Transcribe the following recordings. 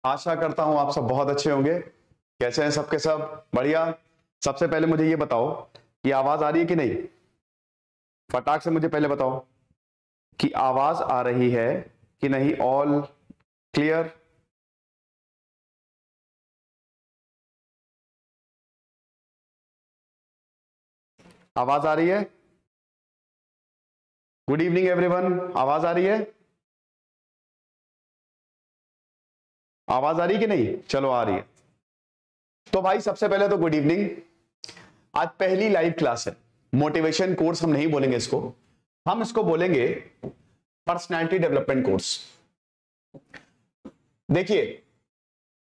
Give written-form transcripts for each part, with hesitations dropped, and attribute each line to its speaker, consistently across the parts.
Speaker 1: आशा करता हूं आप सब बहुत अच्छे होंगे। कैसे हैं सबके सब? बढ़िया। सबसे पहले मुझे ये बताओ कि आवाज आ रही है कि नहीं? फटाक से मुझे पहले बताओ कि आवाज आ रही है कि नहीं। All clear? आवाज आ रही है? Good evening everyone. आवाज आ रही है? आवाज आ रही है कि नहीं? चलो आ रही है। तो भाई सबसे पहले तो गुड इवनिंग। आज पहली लाइव क्लास है। मोटिवेशन कोर्स हम नहीं बोलेंगे इसको, हम इसको बोलेंगे पर्सनालिटी डेवलपमेंट कोर्स। देखिए,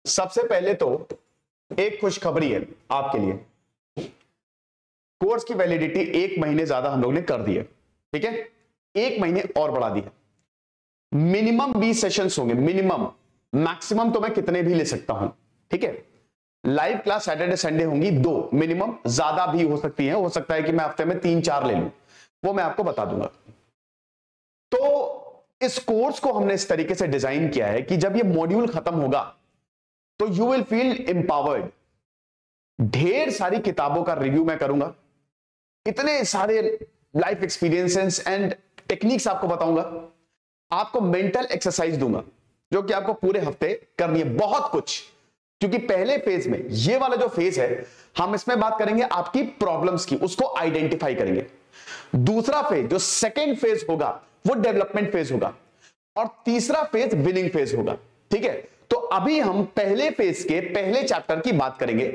Speaker 1: सबसे पहले तो एक खुशखबरी है आपके लिए। कोर्स की वैलिडिटी 1 महीने ज्यादा हम लोग ने कर दी है। ठीक है, 1 महीने और बढ़ा दी है। मिनिमम 20 सेशंस होंगे, मिनिमम। मैक्सिमम तो मैं कितने भी ले सकता हूं। ठीक है, लाइव क्लास सैटरडे संडे होंगी 2 मिनिमम, ज्यादा भी हो सकती है। हो सकता है कि मैं हफ्ते में 3-4 ले लूं, वो मैं आपको बता दूंगा। तो इस कोर्स को हमने इस तरीके से डिजाइन किया है कि जब ये मॉड्यूल खत्म होगा तो यू विल फील एम्पावर्ड। ढेर सारी किताबों का रिव्यू मैं करूंगा, इतने सारे लाइफ एक्सपीरियंसेस एंड टेक्निक्स आपको बताऊंगा, आपको मेंटल एक्सरसाइज दूंगा जो कि आपको पूरे हफ्ते करनी है। बहुत कुछ, क्योंकि पहले फेज में, ये वाला जो फेज है, हम इसमें बात करेंगे आपकी प्रॉब्लम्स की, उसको आइडेंटिफाई करेंगे। दूसरा फेज, जो सेकेंड फेज होगा, वो डेवलपमेंट फेज होगा, और तीसरा फेज विनिंग फेज होगा। ठीक है, तो अभी हम पहले फेज के पहले चैप्टर की बात करेंगे,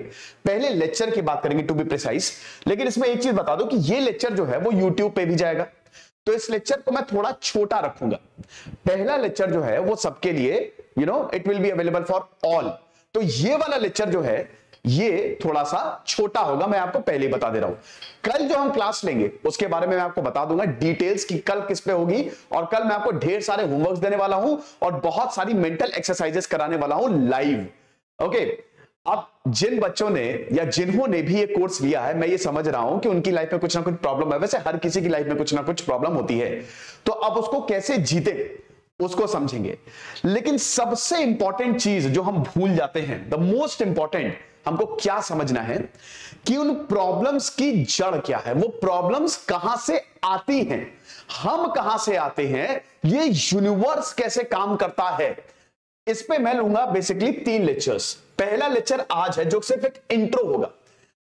Speaker 1: पहले लेक्चर की बात करेंगे टू बी प्रिसाइज। लेकिन इसमें एक चीज बता दो कि ये लेक्चर जो है वो यूट्यूब पे भी जाएगा, तो इस लेक्चर को मैं थोड़ा छोटा रखूंगा। पहला लेक्चर जो है वो सबके लिए, it will be available for all. तो ये वाला लेक्चर जो है ये थोड़ा सा छोटा होगा, मैं आपको पहले ही बता दे रहा हूं। कल जो हम क्लास लेंगे उसके बारे में मैं आपको बता दूंगा डिटेल्स की, कल किस पे होगी। और कल मैं आपको ढेर सारे होमवर्क्स देने वाला हूं और बहुत सारी मेंटल एक्सरसाइजेस कराने वाला हूं लाइव। ओके, अब जिन बच्चों ने या जिन्होंने भी ये कोर्स लिया है, मैं ये समझ रहा हूं कि उनकी लाइफ में कुछ ना कुछ प्रॉब्लम है। वैसे हर किसी की लाइफ में कुछ ना कुछ प्रॉब्लम होती है, तो अब उसको कैसे जीते उसको समझेंगे। लेकिन सबसे इंपॉर्टेंट चीज जो हम भूल जाते हैं, द मोस्ट इंपॉर्टेंट, हमको क्या समझना है कि उन प्रॉब्लम्स की जड़ क्या है, वो प्रॉब्लम्स कहां से आती हैं, हम कहां से आते हैं, ये यूनिवर्स कैसे काम करता है। इस पे मैं लूंगा बेसिकली 3 लेक्चर्स। पहला लेक्चर आज है जो सिर्फ एक इंट्रो होगा,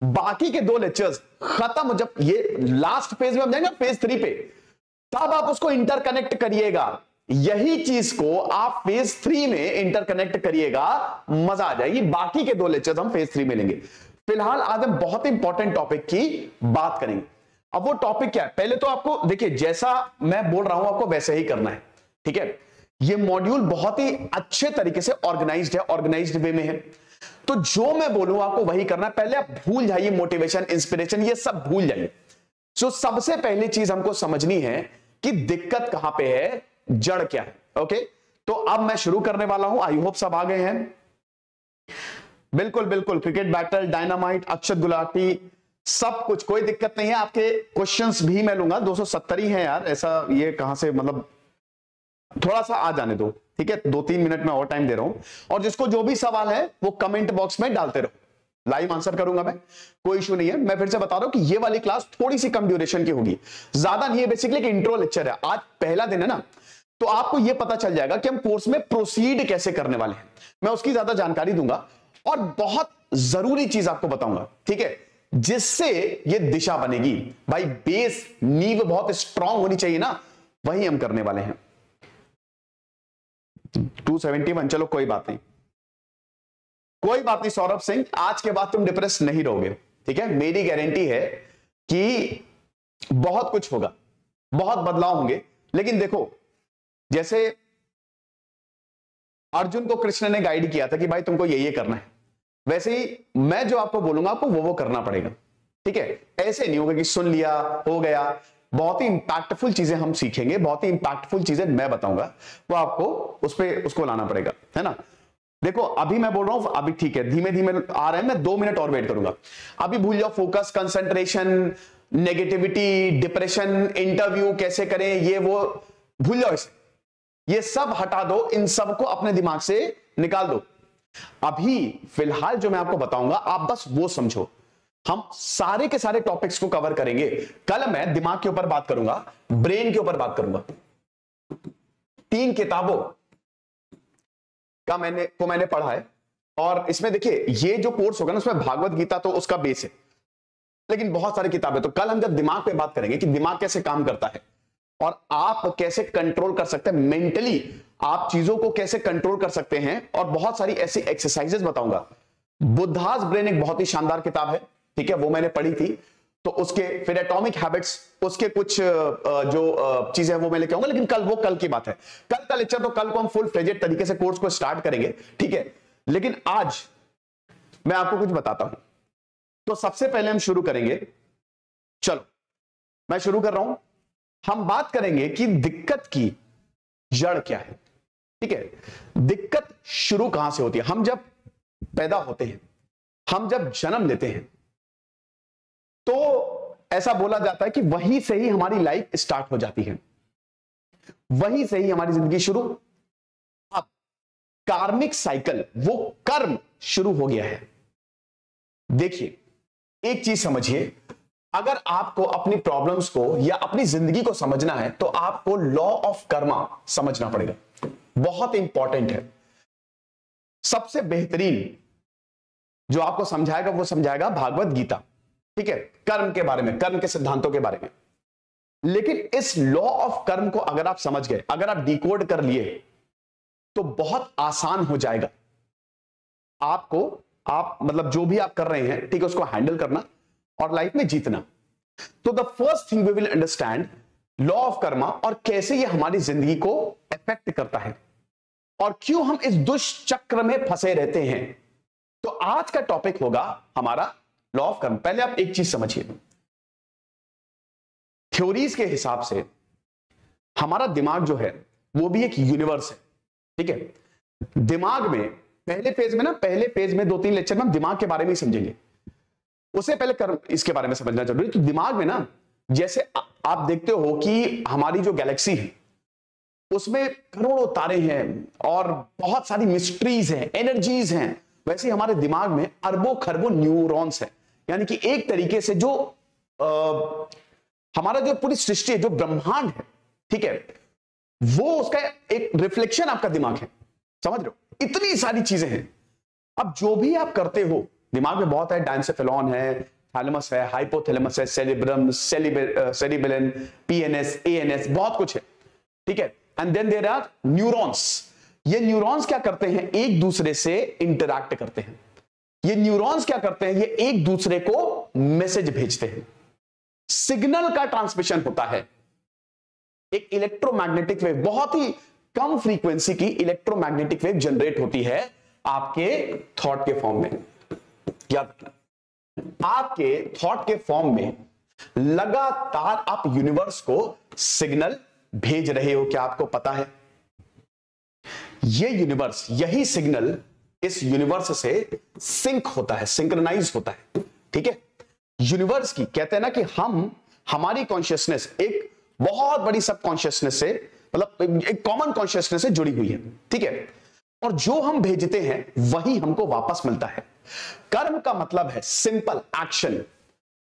Speaker 1: बाकी के 2 लेक्चर्स खत्म, जब ये लास्ट फेज में हम जाएंगे फेज 3 पे, तब आप उसको इंटरकनेक्ट करिएगा। यही चीज को आप फेज 3 में इंटरकनेक्ट करिएगा, मजा आ जाएगी। बाकी के 2 लेक्चर्स हम फेज 3 में लेंगे। फिलहाल आज हम बहुत इंपॉर्टेंट टॉपिक की बात करेंगे। अब वो टॉपिक क्या है, पहले तो आपको देखिए, जैसा मैं बोल रहा हूं आपको वैसे ही करना है। ठीक है, ये मॉड्यूल बहुत ही अच्छे तरीके से ऑर्गेनाइज्ड है, ऑर्गेनाइज्ड वे में है। तो जो मैं बोलूं आपको वही करना है। पहले आप भूल जाइए मोटिवेशन, इंस्पिरेशन, ये सब भूल जाइए। तो सबसे पहली चीज हमको समझनी है कि दिक्कत कहां पे है, जड़ क्या है। ओके, तो अब मैं शुरू करने वाला हूं। आई होप सब आ गए हैं। बिल्कुल बिल्कुल, क्रिकेट बैटल, डायनामाइट, अक्षत गुलाटी, सब कुछ, कोई दिक्कत नहीं है। आपके क्वेश्चंस भी मैं लूंगा, 270 ही हैं यार, ऐसा ये कहां से, मतलब थोड़ा सा आ जाने दो। ठीक है, 2-3 मिनट में और टाइम दे रहा हूं, और जिसको जो भी सवाल है वो कमेंट बॉक्स में डालते रहो, लाइव आंसर करूंगा मैं, कोई इशू नहीं है। मैं फिर से बता रहा हूं कि ये वाली क्लास थोड़ी सी कम ड्यूरेशन की होगी, ज्यादा नहीं है। बेसिकली एक इंट्रो लेक्चर है, आज पहला दिन है ना, तो आपको यह पता चल जाएगा कि हम कोर्स में प्रोसीड कैसे करने वाले हैं। मैं उसकी ज्यादा जानकारी दूंगा और बहुत जरूरी चीज आपको बताऊंगा, ठीक है, जिससे ये दिशा बनेगी। भाई बेस, नींव बहुत स्ट्रांग होनी चाहिए ना, वही हम करने वाले हैं। 271, चलो कोई बात नहीं, कोई बात नहीं सौरभ सिंह, आज के बाद तुम डिप्रेस नहीं रहोगे। ठीक है, मेरी गारंटी है कि बहुत कुछ होगा, बहुत बदलाव होंगे। लेकिन देखो, जैसे अर्जुन को कृष्ण ने गाइड किया था कि भाई तुमको ये करना है, वैसे ही मैं जो आपको बोलूंगा आपको वो करना पड़ेगा। ठीक है, ऐसे नहीं होगा कि सुन लिया हो गया। बहुत ही इंपैक्टफुल चीजें हम सीखेंगे, बहुत ही इंपैक्टफुल चीजें मैं बताऊंगा, वो आपको उसको लाना पड़ेगा, है ना। देखो अभी मैं बोल रहा हूं, अभी ठीक है, धीमे धीमे आ रहे हैं, मैं 2 मिनट और वेट करूंगा। अभी भूल जाओ focus, concentration, negativity, depression, interview कैसे करें, ये वो भूल जाओ, इसे ये सब हटा दो, इन सब को अपने दिमाग से निकाल दो। अभी फिलहाल जो मैं आपको बताऊंगा आप बस वो समझो। हम सारे के सारे टॉपिक्स को कवर करेंगे। कल मैं दिमाग के ऊपर बात करूंगा, ब्रेन के ऊपर बात करूंगा। 3 किताबों का मैंने पढ़ा है, और इसमें देखिए ये जो कोर्स होगा ना उसमें भागवत गीता तो उसका बेस है, लेकिन बहुत सारी किताबें। तो कल हम जब दिमाग पे बात करेंगे कि दिमाग कैसे काम करता है और आप कैसे कंट्रोल कर सकते हैं मेंटली, आप चीजों को कैसे कंट्रोल कर सकते हैं, और बहुत सारी ऐसी एक्सरसाइजेस बताऊंगा। बुद्धास ब्रेन एक बहुत ही शानदार किताब है, ठीक है, वो मैंने पढ़ी थी। तो उसके फिर एटॉमिक हैबिट्स, उसके कुछ जो चीजें वो मैं लेके आऊंगा, लेकिन कल की बात है। कल का लेक्चर तो कल को हम फुल फ्लेजेड तरीके से कोर्स को स्टार्ट करेंगे, ठीक है। लेकिन आज मैं आपको कुछ बताता हूं। तो सबसे पहले हम शुरू करेंगे, चलो मैं शुरू कर रहा हूं। हम बात करेंगे कि दिक्कत की जड़ क्या है, ठीक है। दिक्कत शुरू कहां से होती है? हम जब पैदा होते हैं, हम जब जन्म लेते हैं, तो ऐसा बोला जाता है कि वहीं से ही हमारी लाइफ स्टार्ट हो जाती है, वहीं से ही हमारी जिंदगी शुरू। अब कार्मिक साइकिल, वो कर्म शुरू हो गया है। देखिए एक चीज समझिए, अगर आपको अपनी प्रॉब्लम्स को या अपनी जिंदगी को समझना है तो आपको लॉ ऑफ कर्मा समझना पड़ेगा। बहुत इंपॉर्टेंट है। सबसे बेहतरीन जो आपको समझाएगा वो समझाएगा भागवत गीता, ठीक है, कर्म के बारे में, कर्म के सिद्धांतों के बारे में। लेकिन इस लॉ ऑफ कर्म को अगर आप समझ गए, अगर आप डिकोड कर लिए, तो बहुत आसान हो जाएगा आपको, आप मतलब जो भी आप कर रहे हैं, ठीक है, उसको हैंडल करना और लाइफ में जीतना। तो the first thing we will understand law of karma, और कैसे ये हमारी जिंदगी को इफेक्ट करता है और क्यों हम इस दुष्चक्र में फंसे रहते हैं। तो आज का टॉपिक होगा हमारा लॉ ऑफ कर्म। पहले आप एक चीज समझिए, थ्योरीज के हिसाब से हमारा दिमाग जो है वो भी एक यूनिवर्स है, ठीक है। दिमाग में पहले फेज में 2-3 लेक्चर में हम दिमाग के बारे में ही समझेंगे। उससे पहले कर्म इसके बारे में समझना जरूरी है। तो दिमाग में ना, जैसे आप देखते हो कि हमारी जो गैलेक्सी है उसमें करोड़ों तारे हैं और बहुत सारी मिस्ट्रीज हैं, एनर्जीज हैं, वैसे ही हमारे दिमाग में अरबों खरबों न्यूरॉन्स हैं। यानी कि एक तरीके से जो हमारा जो पूरी सृष्टि है, जो ब्रह्मांड है, ठीक है, वो उसका एक रिफ्लेक्शन आपका दिमाग है। समझ रहे हो? इतनी सारी चीजें हैं। अब जो भी आप करते हो, दिमाग में बहुत है, डायंसेफेलॉन है, थैलेमस है, हाइपोथैलेमस है, सेरिब्रम, सेरिबेलिन, पीएनएस, एएनएस, बहुत कुछ है, ठीक है। And then there are neurons. ये न्यूरॉन्स क्या करते हैं? एक दूसरे से इंटरैक्ट करते हैं। ये न्यूरॉन्स क्या करते हैं? ये एक दूसरे को मैसेज भेजते हैं, सिग्नल का ट्रांसमिशन होता है। एक इलेक्ट्रोमैग्नेटिक वेव, बहुत ही कम फ्रीक्वेंसी की इलेक्ट्रोमैग्नेटिक वेव जनरेट होती है आपके थॉट के फॉर्म में। याद रखना, आपके थॉट के फॉर्म में लगातार आप यूनिवर्स को सिग्नल भेज रहे हो। क्या आपको पता है? ये यूनिवर्स, यही सिग्नल इस यूनिवर्स से सिंक होता है, सिंक्रोनाइज होता है, ठीक है। यूनिवर्स की कहते हैं ना कि हमारी कॉन्शियसनेस एक बहुत बड़ी सब कॉन्शियसनेस से, मतलब एक कॉमन कॉन्शियसनेस से जुड़ी हुई है, ठीक है। और जो हम भेजते हैं वही हमको वापस मिलता है। कर्म का मतलब है सिंपल एक्शन।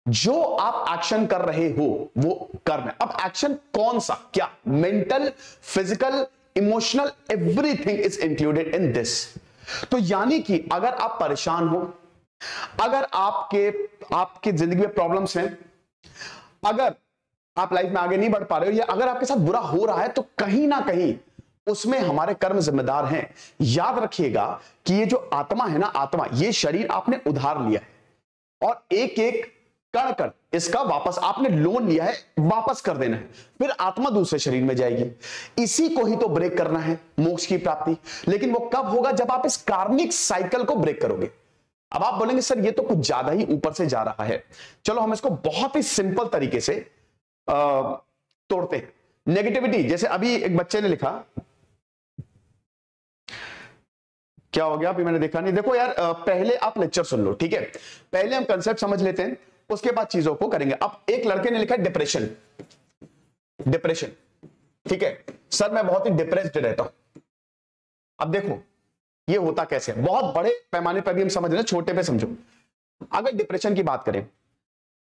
Speaker 1: जो आप एक्शन कर रहे हो वो कर्म है। अब एक्शन कौन सा? क्या? Mental, physical, emotional, everything is included in this. तो यानी कि अगर आप परेशान हो, अगर आपके जिंदगी में प्रॉब्लम्स हैं, अगर आप लाइफ में आगे नहीं बढ़ पा रहे हो, या अगर आपके साथ बुरा हो रहा है, तो कहीं ना कहीं उसमें हमारे कर्म जिम्मेदार हैं। याद रखिएगा कि ये जो आत्मा है ना, आत्मा, ये शरीर आपने उधार लिया है और एक एक कण कण इसका वापस आपने लोन लिया है, वापस कर देना है। फिर आत्मा दूसरे शरीर में जाएगी। इसी को ही तो ब्रेक करना है, मोक्ष की प्राप्ति। लेकिन वो कब होगा? जब आप इस कार्मिक साइकिल को ब्रेक करोगे। अब आप बोलेंगे सर ये तो कुछ ज्यादा ही ऊपर से जा रहा है। चलो हम इसको बहुत ही सिंपल तरीके से तोड़ते हैं। नेगेटिविटी, जैसे अभी एक बच्चे ने लिखा, क्या हो गया अभी मैंने देखा नहीं। देखो यार, पहले आप लेक्चर सुन लो, ठीक है। पहले हम कंसेप्ट समझ लेते हैं, उसके बाद चीजों को करेंगे। अब एक लड़के ने लिखा डिप्रेशन, डिप्रेशन, ठीक है। सर मैं बहुत ही डिप्रेस्ड रहता हूं। अब देखो, ये होता कैसे है, बहुत बड़े पैमाने पर भी हम समझ रहे हैं, छोटे पे समझो। अगर डिप्रेशन की बात करें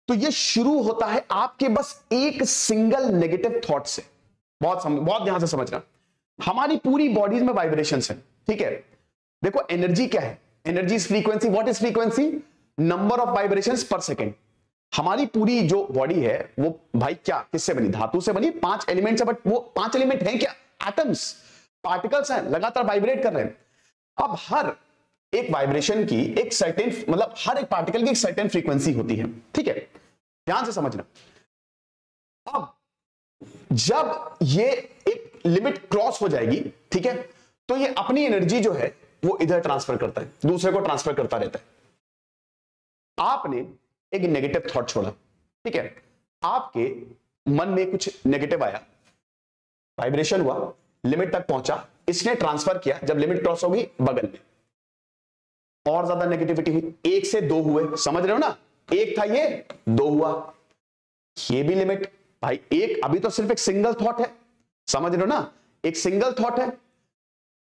Speaker 1: तो ये शुरू होता है आपके बस एक सिंगल नेगेटिव थॉट से। बहुत ध्यान से समझना, हमारी पूरी बॉडीज में वाइब्रेशंस है, ठीक है। देखो एनर्जी क्या है, energy is frequency. What is frequency? Number of vibrations पर सेकेंड। हमारी पूरी जो बॉडी है वो भाई क्या किससे बनी? धातु से बनी, 5 एलिमेंट्स है, बट वो 5 एलिमेंट हैं क्या? एटम्स, पार्टिकल्स हैं, लगातार वाइब्रेट कर रहे हैं। अब हर एक वाइब्रेशन की एक सर्टेन, मतलब हर एक पार्टिकल की एक सर्टेन फ्रीक्वेंसी होती है, ठीक है, ध्यान से समझना। अब जब ये एक लिमिट क्रॉस हो जाएगी, ठीक है, तो ये अपनी एनर्जी जो है वो इधर ट्रांसफर करता है, दूसरे को ट्रांसफर करता रहता है। आपने एक नेगेटिव थॉट छोड़ा, ठीक है, आपके मन में कुछ नेगेटिव आया, वाइब्रेशन हुआ, लिमिट तक पहुंचा, इसने ट्रांसफर किया, जब लिमिट क्रॉस होगी बगल में और ज्यादा नेगेटिविटी हुई, 1 से 2 हुए, समझ रहे हो ना? 1 था ये, 2 हुआ, ये भी लिमिट भाई। एक अभी तो सिर्फ एक सिंगल थॉट है, समझ रहे हो ना? एक सिंगल थॉट है,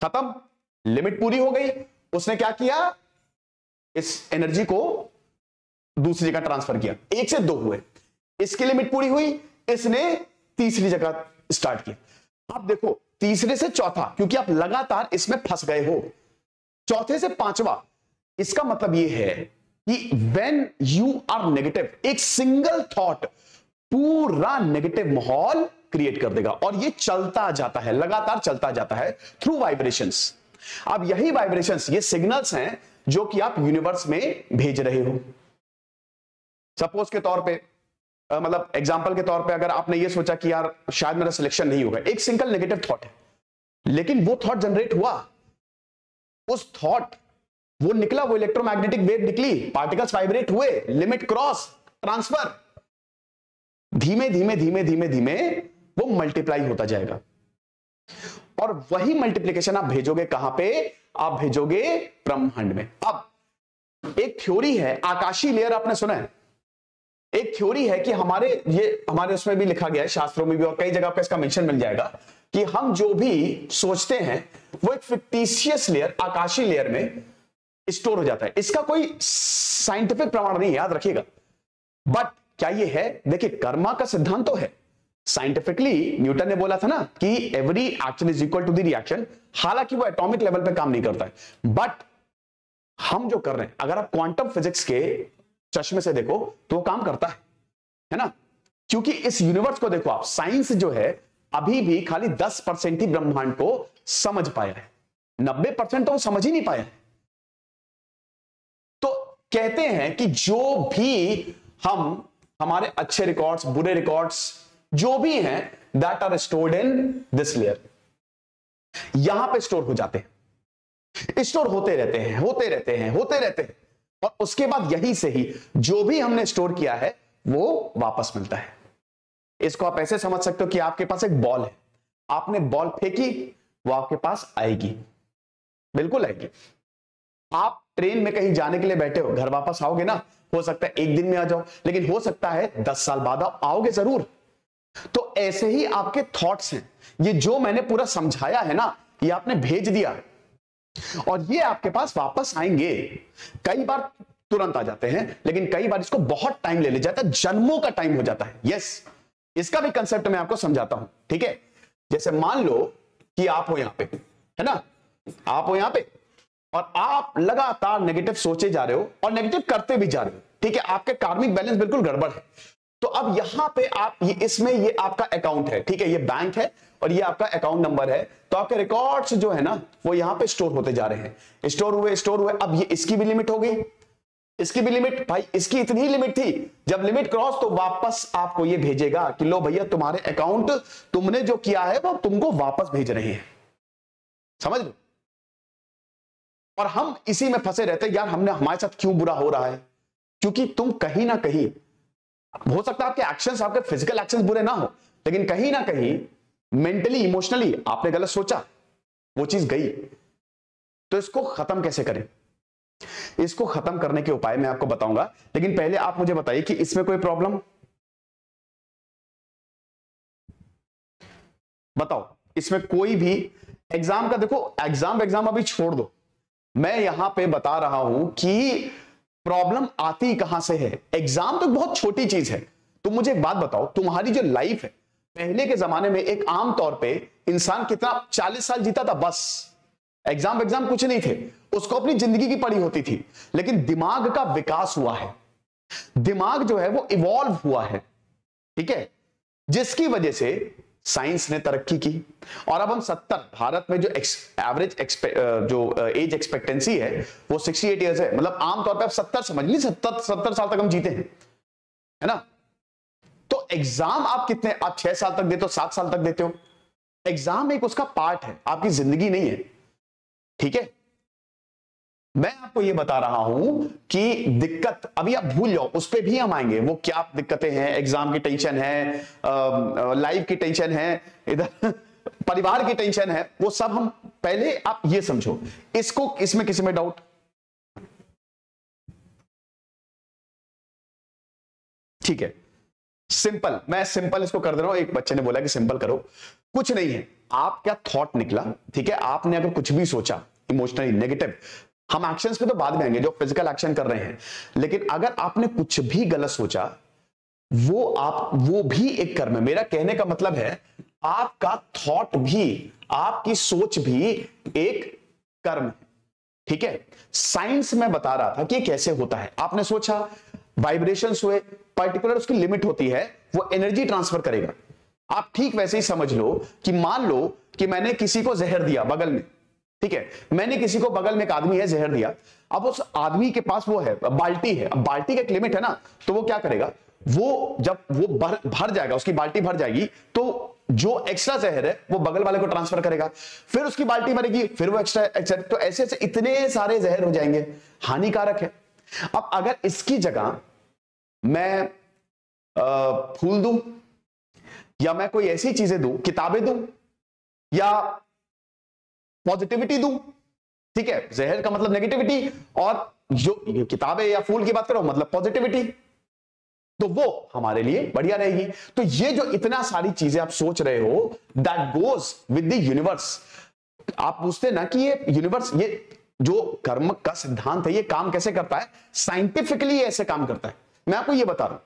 Speaker 1: खत्म, लिमिट पूरी हो गई। उसने क्या किया? इस एनर्जी को दूसरी जगह ट्रांसफर किया, 1 से 2 हुए, इसकी लिमिट पूरी हुई, इसने तीसरी जगह स्टार्ट किया। अब देखो तीसरे से चौथा, क्योंकि आप लगातार इसमें फंस गए हो, चौथे से पांचवा, इसका मतलब यह है कि व्हेन यू आर नेगेटिव, एक सिंगल थॉट पूरा नेगेटिव माहौल क्रिएट कर देगा, और ये चलता जाता है, लगातार चलता जाता है थ्रू वाइब्रेशंस। अब यही वाइब्रेशंस, ये सिग्नल्स हैं जो कि आप यूनिवर्स में भेज रहे हो। सपोज के तौर पे, मतलब एग्जांपल के तौर पे, अगर आपने ये सोचा कि यार शायद मेरा सिलेक्शन नहीं होगा, एक सिंगल नेगेटिव थॉट है, लेकिन वो थॉट जनरेट हुआ, उस थॉट वो निकला, वो इलेक्ट्रोमैग्नेटिक वेव निकली, पार्टिकल्स वाइब्रेट हुए, लिमिट क्रॉस, ट्रांसफर, धीमे धीमे धीमे धीमे धीमे वो मल्टीप्लाई होता जाएगा, और वही मल्टीप्लिकेशन आप भेजोगे कहां पे? आप भेजोगे ब्रह्मांड में। अब एक थ्योरी है, आकाशीय लेयर, आपने सुना है? एक थ्योरी है कि हमारे उसमें भी लिखा गया है, शास्त्रों में भी, और कई जगह पे इसका मेंशन मिल जाएगा कि हम जो भी सोचते हैं वो एक फिक्टिशियस लेयर, आकाशीय लेयर में स्टोर हो जाता है। इसका कोई साइंटिफिक प्रमाण नहीं है, याद रखिएगा, बट क्या ये है? देखिए कर्मा का सिद्धांत तो है, साइंटिफिकली न्यूटन ने बोला था ना कि every action is equal to the reaction, हालांकि वो एटॉमिक लेवल पे काम नहीं करता है, बट हम जो कर रहे हैं, अगर आप क्वांटम फिजिक्स के चश्मे से देखो तो वो काम करता है ना? क्योंकि इस यूनिवर्स को देखो आप, साइंस जो है अभी भी खाली 10% ही ब्रह्मांड को समझ पाया है, 90% तो वो समझ ही नहीं पाया है। तो कहते हैं कि जो भी हमारे अच्छे रिकॉर्ड्स, बुरे रिकॉर्ड्स जो भी हैं, that are stored in this layer, यहां पे स्टोर हो जाते हैं, स्टोर होते रहते हैं, होते रहते हैं, होते रहते हैं, और उसके बाद यही से ही जो भी हमने स्टोर किया है वो वापस मिलता है। इसको आप ऐसे समझ सकते हो कि आपके पास एक बॉल है, आपने बॉल फेंकी, वो आपके पास आएगी, बिल्कुल आएगी। आप ट्रेन में कहीं जाने के लिए बैठे हो, घर वापस आओगे ना, हो सकता है एक दिन में आ जाओ, लेकिन हो सकता है 10 साल बाद आओगे जरूर। तो ऐसे ही आपके थॉट्स हैं, ये जो मैंने पूरा समझाया है ना, ये आपने भेज दिया और ये आपके पास वापस आएंगे। कई बार तुरंत आ जाते हैं, लेकिन कई बार इसको बहुत टाइम ले जाता है, जन्मों का टाइम हो जाता है। यस, इसका भी कंसेप्ट मैं आपको समझाता हूं, ठीक है। जैसे मान लो कि आप हो यहां पे, है ना, आप हो यहां पे और आप लगातार नेगेटिव सोचे जा रहे हो और नेगेटिव करते भी जा रहे हो, ठीक है, आपके कार्मिक बैलेंस बिल्कुल गड़बड़ है। तो अब यहां पे आप इसमें ये आपका अकाउंट है, ठीक है, ये बैंक है और ये आपका अकाउंट नंबर है। तो आपके रिकॉर्ड्स जो है ना वो यहां पे स्टोर होते जा रहे हैं, स्टोर हुए। अब ये इसकी भी लिमिट हो गई, इसकी भी लिमिट, भाई इसकी इतनी ही लिमिट थी, जब लिमिट क्रॉस तो वापस आपको ये भेजेगा कि लो भैया तुम्हारे अकाउंट, तुमने जो किया है वो तुमको वापस भेज रहे हैं, समझ लो। और हम इसी में फंसे रहते हैं, यार हमने, हमारे साथ क्यों बुरा हो रहा है? क्योंकि तुम कहीं ना कहीं, हो सकता है आपके एक्शंस, आपके फिजिकल एक्शंस बुरे ना हो, लेकिन कहीं ना कहीं मेंटली, इमोशनली आपने गलत सोचा, वो चीज गई। तो इसको खत्म कैसे करें? इसको खत्म करने के उपाय मैं आपको बताऊंगा, लेकिन पहले आप मुझे बताइए कि इसमें कोई प्रॉब्लम बताओ। इसमें कोई भी एग्जाम का, देखो एग्जाम अभी छोड़ दो, मैं यहां पे बता रहा हूं कि प्रॉब्लम आती कहां से है। एग्जाम तो बहुत छोटी चीज है। तुम मुझे एक बात बताओ, तुम्हारी जो लाइफ है, पहले के जमाने में एक आम तौर पे इंसान कितना 40 साल जीता था, बस एग्जाम कुछ नहीं थे, उसको अपनी जिंदगी की पड़ी होती थी। लेकिन दिमाग का विकास हुआ है, दिमाग जो है वो इवॉल्व हुआ है, ठीक है, जिसकी वजह से साइंस ने तरक्की की। और अब हम 70, भारत में जो एवरेज जो एज एक्सपेक्टेंसी है वो 68 ईयर्स है। मतलब आमतौर पे आप 70 समझ ली, 70 साल तक हम जीते हैं, है ना। तो एग्जाम आप कितने, आप 6 साल तक देते हो, 7 साल तक देते हो। एग्जाम एक उसका पार्ट है, आपकी जिंदगी नहीं है, ठीक है। मैं आपको यह बता रहा हूं कि दिक्कत अभी आप भूल जाओ, उस पर भी हम आएंगे। वो क्या दिक्कतें हैं, एग्जाम की टेंशन है, लाइफ की टेंशन है, इधर परिवार की टेंशन है, वो सब हम पहले आप ये समझो। इसको, इसमें किसी में डाउट? ठीक है, सिंपल, मैं सिंपल इसको कर दे रहा हूं। एक बच्चे ने बोला कि सिंपल करो, कुछ नहीं है। आप क्या थॉट निकला, ठीक है, आपने अगर कुछ भी सोचा इमोशनली नेगेटिव, हम एक्शंस पे तो बाद में आएंगे जो फिजिकल एक्शन कर रहे हैं, लेकिन अगर आपने कुछ भी गलत सोचा, वो भी एक कर्म है। मेरा कहने का मतलब है आपका थॉट भी, आपकी सोच भी एक कर्म है, ठीक है। साइंस में बता रहा था कि कैसे होता है। आपने सोचा, वाइब्रेशंस हुए, पर्टिकुलर उसकी लिमिट होती है, वो एनर्जी ट्रांसफर करेगा। आप ठीक वैसे ही समझ लो कि मान लो कि मैंने किसी को जहर दिया बगल में, ठीक है, मैंने किसी को, बगल में एक आदमी है, जहर दिया। अब उस आदमी के पास वो है, बाल्टी है। अब बाल्टी का एक लिमिट है ना, तो वो क्या करेगा, वो जब वो भर जाएगा, उसकी बाल्टी भर जाएगी, तो जो एक्स्ट्रा जहर है वो बगल वाले को ट्रांसफर करेगा, फिर उसकी बाल्टी भरेगी, फिर वो एक्स्ट्रा, तो ऐसे ऐसे इतने सारे जहर हो जाएंगे, हानिकारक है। अब अगर इसकी जगह मैं फूल दूं, या मैं कोई ऐसी चीजें दूं, किताबें दूं, या पॉजिटिविटी दूं, ठीक है, जहर का मतलब नेगेटिविटी, और जो किताबें या फूल की बात करो मतलब पॉजिटिविटी, तो वो हमारे लिए बढ़िया रहेगी। तो ये जो इतना सारी चीजें आप सोच रहे हो, that goes with the universe. आप पूछते ना कि ये यूनिवर्स, ये जो कर्म का सिद्धांत है, ये काम कैसे करता है, साइंटिफिकली ऐसे काम करता है। मैं आपको ये बता रहा हूं,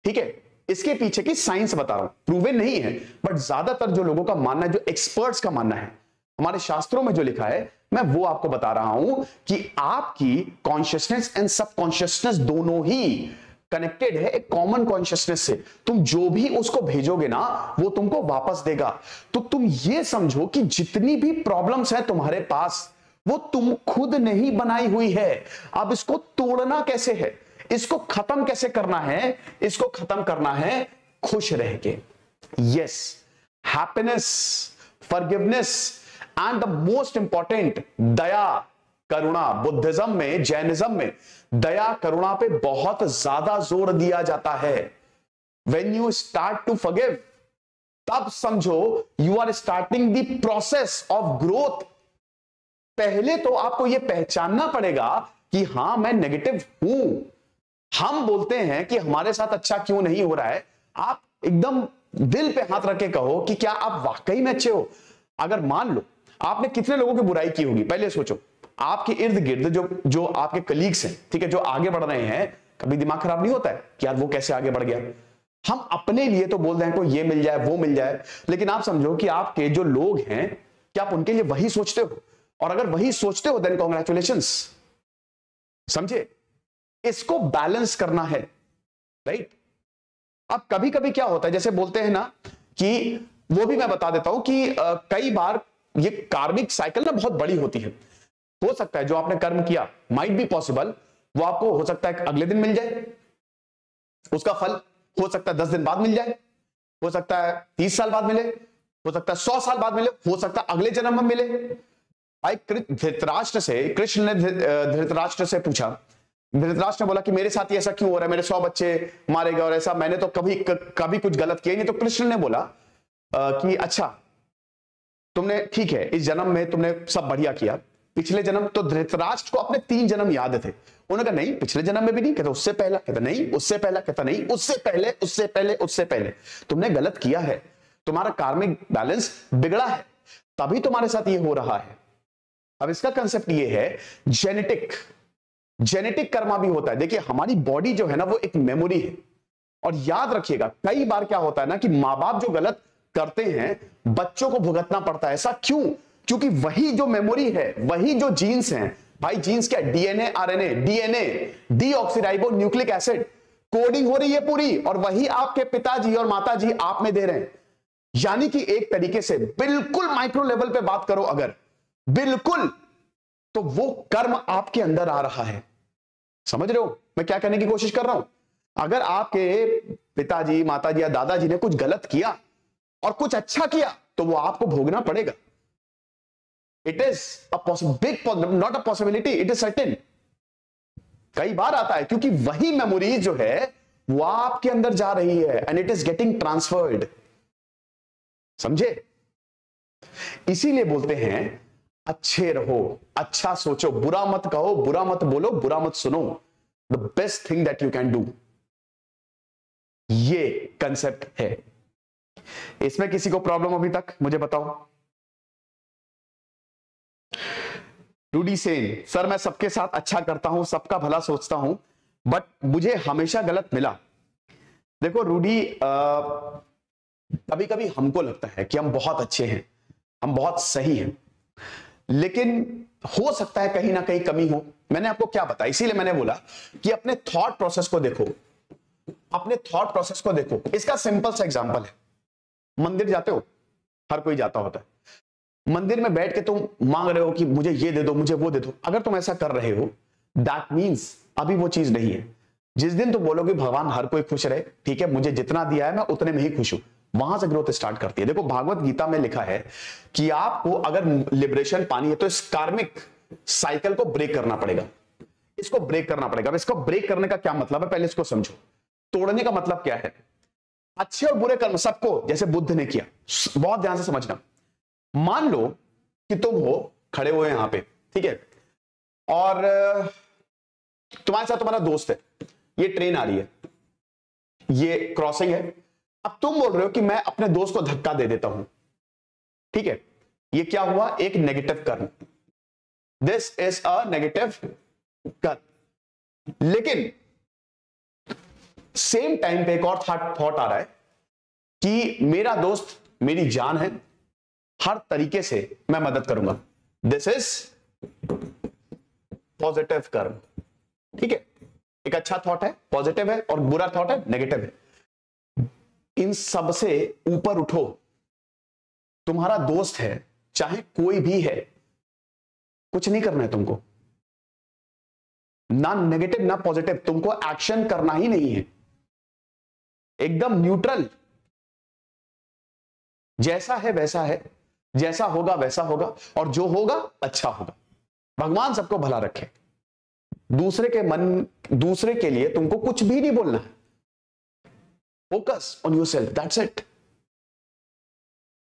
Speaker 1: ठीक है, इसके पीछे की साइंस बता रहा हूं, प्रूवन नहीं है, बट ज्यादातर जो लोगों का मानना है, जो एक्सपर्ट्स का मानना है, हमारे शास्त्रों में जो लिखा है, मैं वो आपको बता रहा हूं कि आपकी कॉन्शियसनेस एंड सबकॉन्शियसनेस दोनों ही कनेक्टेड है एक कॉमन कॉन्शियसनेस से। तुम जो भी उसको भेजोगे ना, वो तुमको वापस देगा। तो तुम ये समझो कि जितनी भी प्रॉब्लम्स है तुम्हारे पास, वो तुम खुद नहीं बनाई हुई है। अब इसको तोड़ना कैसे है, इसको खत्म कैसे करना है, इसको खत्म करना है खुश रह के। Yes, happiness, forgiveness and the most important Daya, Karuna. Buddhism में, जैनिज्म में दया करुणा पे बहुत ज्यादा जोर दिया जाता है। When you start to forgive, तब समझो you are starting the process of growth. पहले तो आपको यह पहचानना पड़ेगा कि हां मैं नेगेटिव हूं। हम बोलते हैं कि हमारे साथ अच्छा क्यों नहीं हो रहा है। आप एकदम दिल पे हाथ रख के कहो कि क्या आप वाकई में अच्छे हो। अगर मान लो आपने कितने लोगों की बुराई की होगी, पहले सोचो। आपके इर्द गिर्द जो आपके कलीग्स हैं, ठीक है, जो आगे बढ़ रहे हैं, कभी दिमाग खराब नहीं होता है कि यार वो कैसे आगे बढ़ गया। हम अपने लिए तो बोल रहे हैं को ये मिल जाए, वो मिल जाए, लेकिन आप समझो कि आपके जो लोग हैं, क्या आप उनके लिए वही सोचते हो? और अगर वही सोचते हो देन कॉन्ग्रेचुलेशंस। समझे, इसको बैलेंस करना है, राइट। अब कभी कभी क्या होता है, जैसे बोलते हैं ना कि, वो भी मैं बता देता हूं कि कई बार ये कार्मिक साइकिल ना बहुत बड़ी होती है। हो सकता है जो आपने कर्म किया, माइट बी पॉसिबल, वो आपको हो सकता है अगले दिन मिल जाए, उसका फल हो सकता है 10 दिन बाद मिल जाए, हो सकता है 30 साल बाद मिले, हो सकता है 100 साल बाद मिले, हो सकता है अगले जन्म में मिले। भाई धृतराष्ट्र से, कृष्ण ने धृतराष्ट्र से पूछा, धृतराष्ट्र ने बोला कि मेरे साथ ही ऐसा क्यों हो रहा है, मेरे 100 बच्चे मारे गए और ऐसा, मैंने तो कभी कुछ गलत किया नहीं। तो कृष्ण ने बोला कि अच्छा तुमने, ठीक है, इस जन्म में तुमने सब बढ़िया किया, पिछले जन्म। तो धृतराष्ट्र को अपने 3 जन्म याद थे। उन्होंने कहा नहीं, पिछले जन्म में भी नहीं। कहता उससे पहला, कहता नहीं उससे पहला, कहता नहीं उससे पहले, उससे पहले, उससे पहले। तुमने गलत किया है, तुम्हारा कार्मिक बैलेंस बिगड़ा है, तभी तुम्हारे साथ ये हो रहा है। अब इसका कंसेप्ट ये है, जेनेटिक कर्मा भी होता है। देखिए हमारी बॉडी जो है ना वो एक मेमोरी है, और याद रखिएगा कई बार क्या होता है ना कि मां बाप जो गलत करते हैं बच्चों को भुगतना पड़ता है। ऐसा क्यों? क्योंकि वही जो मेमोरी है, वही जो जीन्स हैं, भाई जीन्स क्या, DNA RNA, DNA deoxyribo nucleic acid, coding हो रही है पूरी, और वही आपके पिताजी और माताजी आप में दे रहे हैं। यानी कि एक तरीके से बिल्कुल माइक्रो लेवल पे बात करो अगर, बिल्कुल, तो वो कर्म आपके अंदर आ रहा है। समझ रहे हो मैं क्या कहने की कोशिश कर रहा हूं? अगर आपके पिताजी, माताजी या दादाजी ने कुछ गलत किया और कुछ अच्छा किया तो वो आपको भोगना पड़ेगा। It is big, not a possibility, it is certain. कई बार आता है क्योंकि वही मेमोरीज जो है वो आपके अंदर जा रही है, and it is getting transferred. समझे? इसीलिए बोलते हैं अच्छे रहो, अच्छा सोचो, बुरा मत कहो, बुरा मत बोलो, बुरा मत सुनो। The best thing that you can do, ये कंसेप्ट है। इसमें किसी को प्रॉब्लम अभी तक? मुझे बताओ। रूडी सेन, सर मैं सबके साथ अच्छा करता हूं, सबका भला सोचता हूं, बट मुझे हमेशा गलत मिला। देखो रूडी, कभी कभी हमको लगता है कि हम बहुत अच्छे हैं, हम बहुत सही हैं, लेकिन हो सकता है कहीं ना कहीं कमी हो। मैंने आपको क्या बताया, इसीलिए मैंने बोला कि अपने थॉट प्रोसेस को देखो, अपने थॉट प्रोसेस को देखो। इसका सिंपल सा एग्जांपल है, मंदिर जाते हो, हर कोई जाता होता है। मंदिर में बैठ के तुम मांग रहे हो कि मुझे ये दे दो, मुझे वो दे दो। अगर तुम ऐसा कर रहे हो, दैट मीन्स अभी वो चीज नहीं है। जिस दिन तुम बोलोगे भगवान हर कोई खुश रहे, ठीक है, मुझे जितना दिया है मैं उतने में ही खुश हूं, वहां से ग्रोथ स्टार्ट करती है। देखो भागवत गीता में लिखा है कि आपको अगर लिबरेशन पानी है तो इस कार्मिक साइकिल को ब्रेक करना पड़ेगा, इसको ब्रेक करना पड़ेगा। अब इसको ब्रेक करने का क्या मतलब है, पहले इसको समझो। तोड़ने का मतलब क्या है? अच्छे और बुरे कर्म सबको, जैसे बुद्ध ने किया, बहुत ध्यान से समझना। मान लो कि तुम हो, खड़े हुए यहां पे, ठीक है, और तुम्हारे साथ तुम्हारा दोस्त है, ये ट्रेन आ रही है, ये क्रॉसिंग है। अब तुम बोल रहे हो कि मैं अपने दोस्त को धक्का दे देता हूं, ठीक है, ये क्या हुआ? एक नेगेटिव कर्म। दिस इज अ नेगेटिव कर्म। लेकिन सेम टाइम पे एक और थॉट आ रहा है कि मेरा दोस्त मेरी जान है, हर तरीके से मैं मदद करूंगा। दिस इज पॉजिटिव कर्म, ठीक है। एक अच्छा थॉट है, पॉजिटिव है, और बुरा थॉट है, नेगेटिव है। इन सब से ऊपर उठो। तुम्हारा दोस्त है, चाहे कोई भी है, कुछ नहीं करना है तुमको, ना नेगेटिव ना पॉजिटिव, तुमको एक्शन करना ही नहीं है, एकदम न्यूट्रल। जैसा है वैसा है, जैसा होगा वैसा होगा, और जो होगा अच्छा होगा। भगवान सबको भला रखे। दूसरे के मन, दूसरे के लिए तुमको कुछ भी नहीं बोलना है। Focus on yourself, that's it.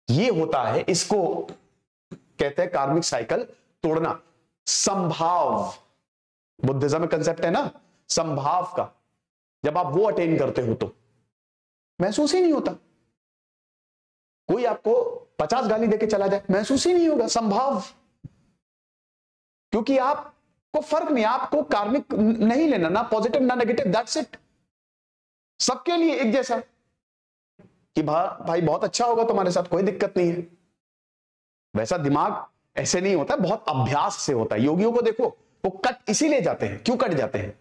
Speaker 1: ये होता है, इसको कहते हैं कार्मिक साइकिल तोड़ना। संभाव, बुद्धिज्म में कंसेप्ट है ना संभाव का। जब आप वो अटेन करते हो तो महसूस ही नहीं होता। कोई आपको 50 गाली देके चला जाए, महसूस ही नहीं होगा, संभाव। क्योंकि आपको फर्क नहीं, आपको कार्मिक नहीं लेना, ना पॉजिटिव ना नेगेटिव, दैट्स इट। सबके लिए एक जैसा कि भाई बहुत अच्छा होगा तुम्हारे साथ, कोई दिक्कत नहीं है। वैसा दिमाग ऐसे नहीं होता, बहुत अभ्यास से होता है। योगियों को देखो, वो कट इसीलिए जाते हैं। क्यों कट जाते हैं?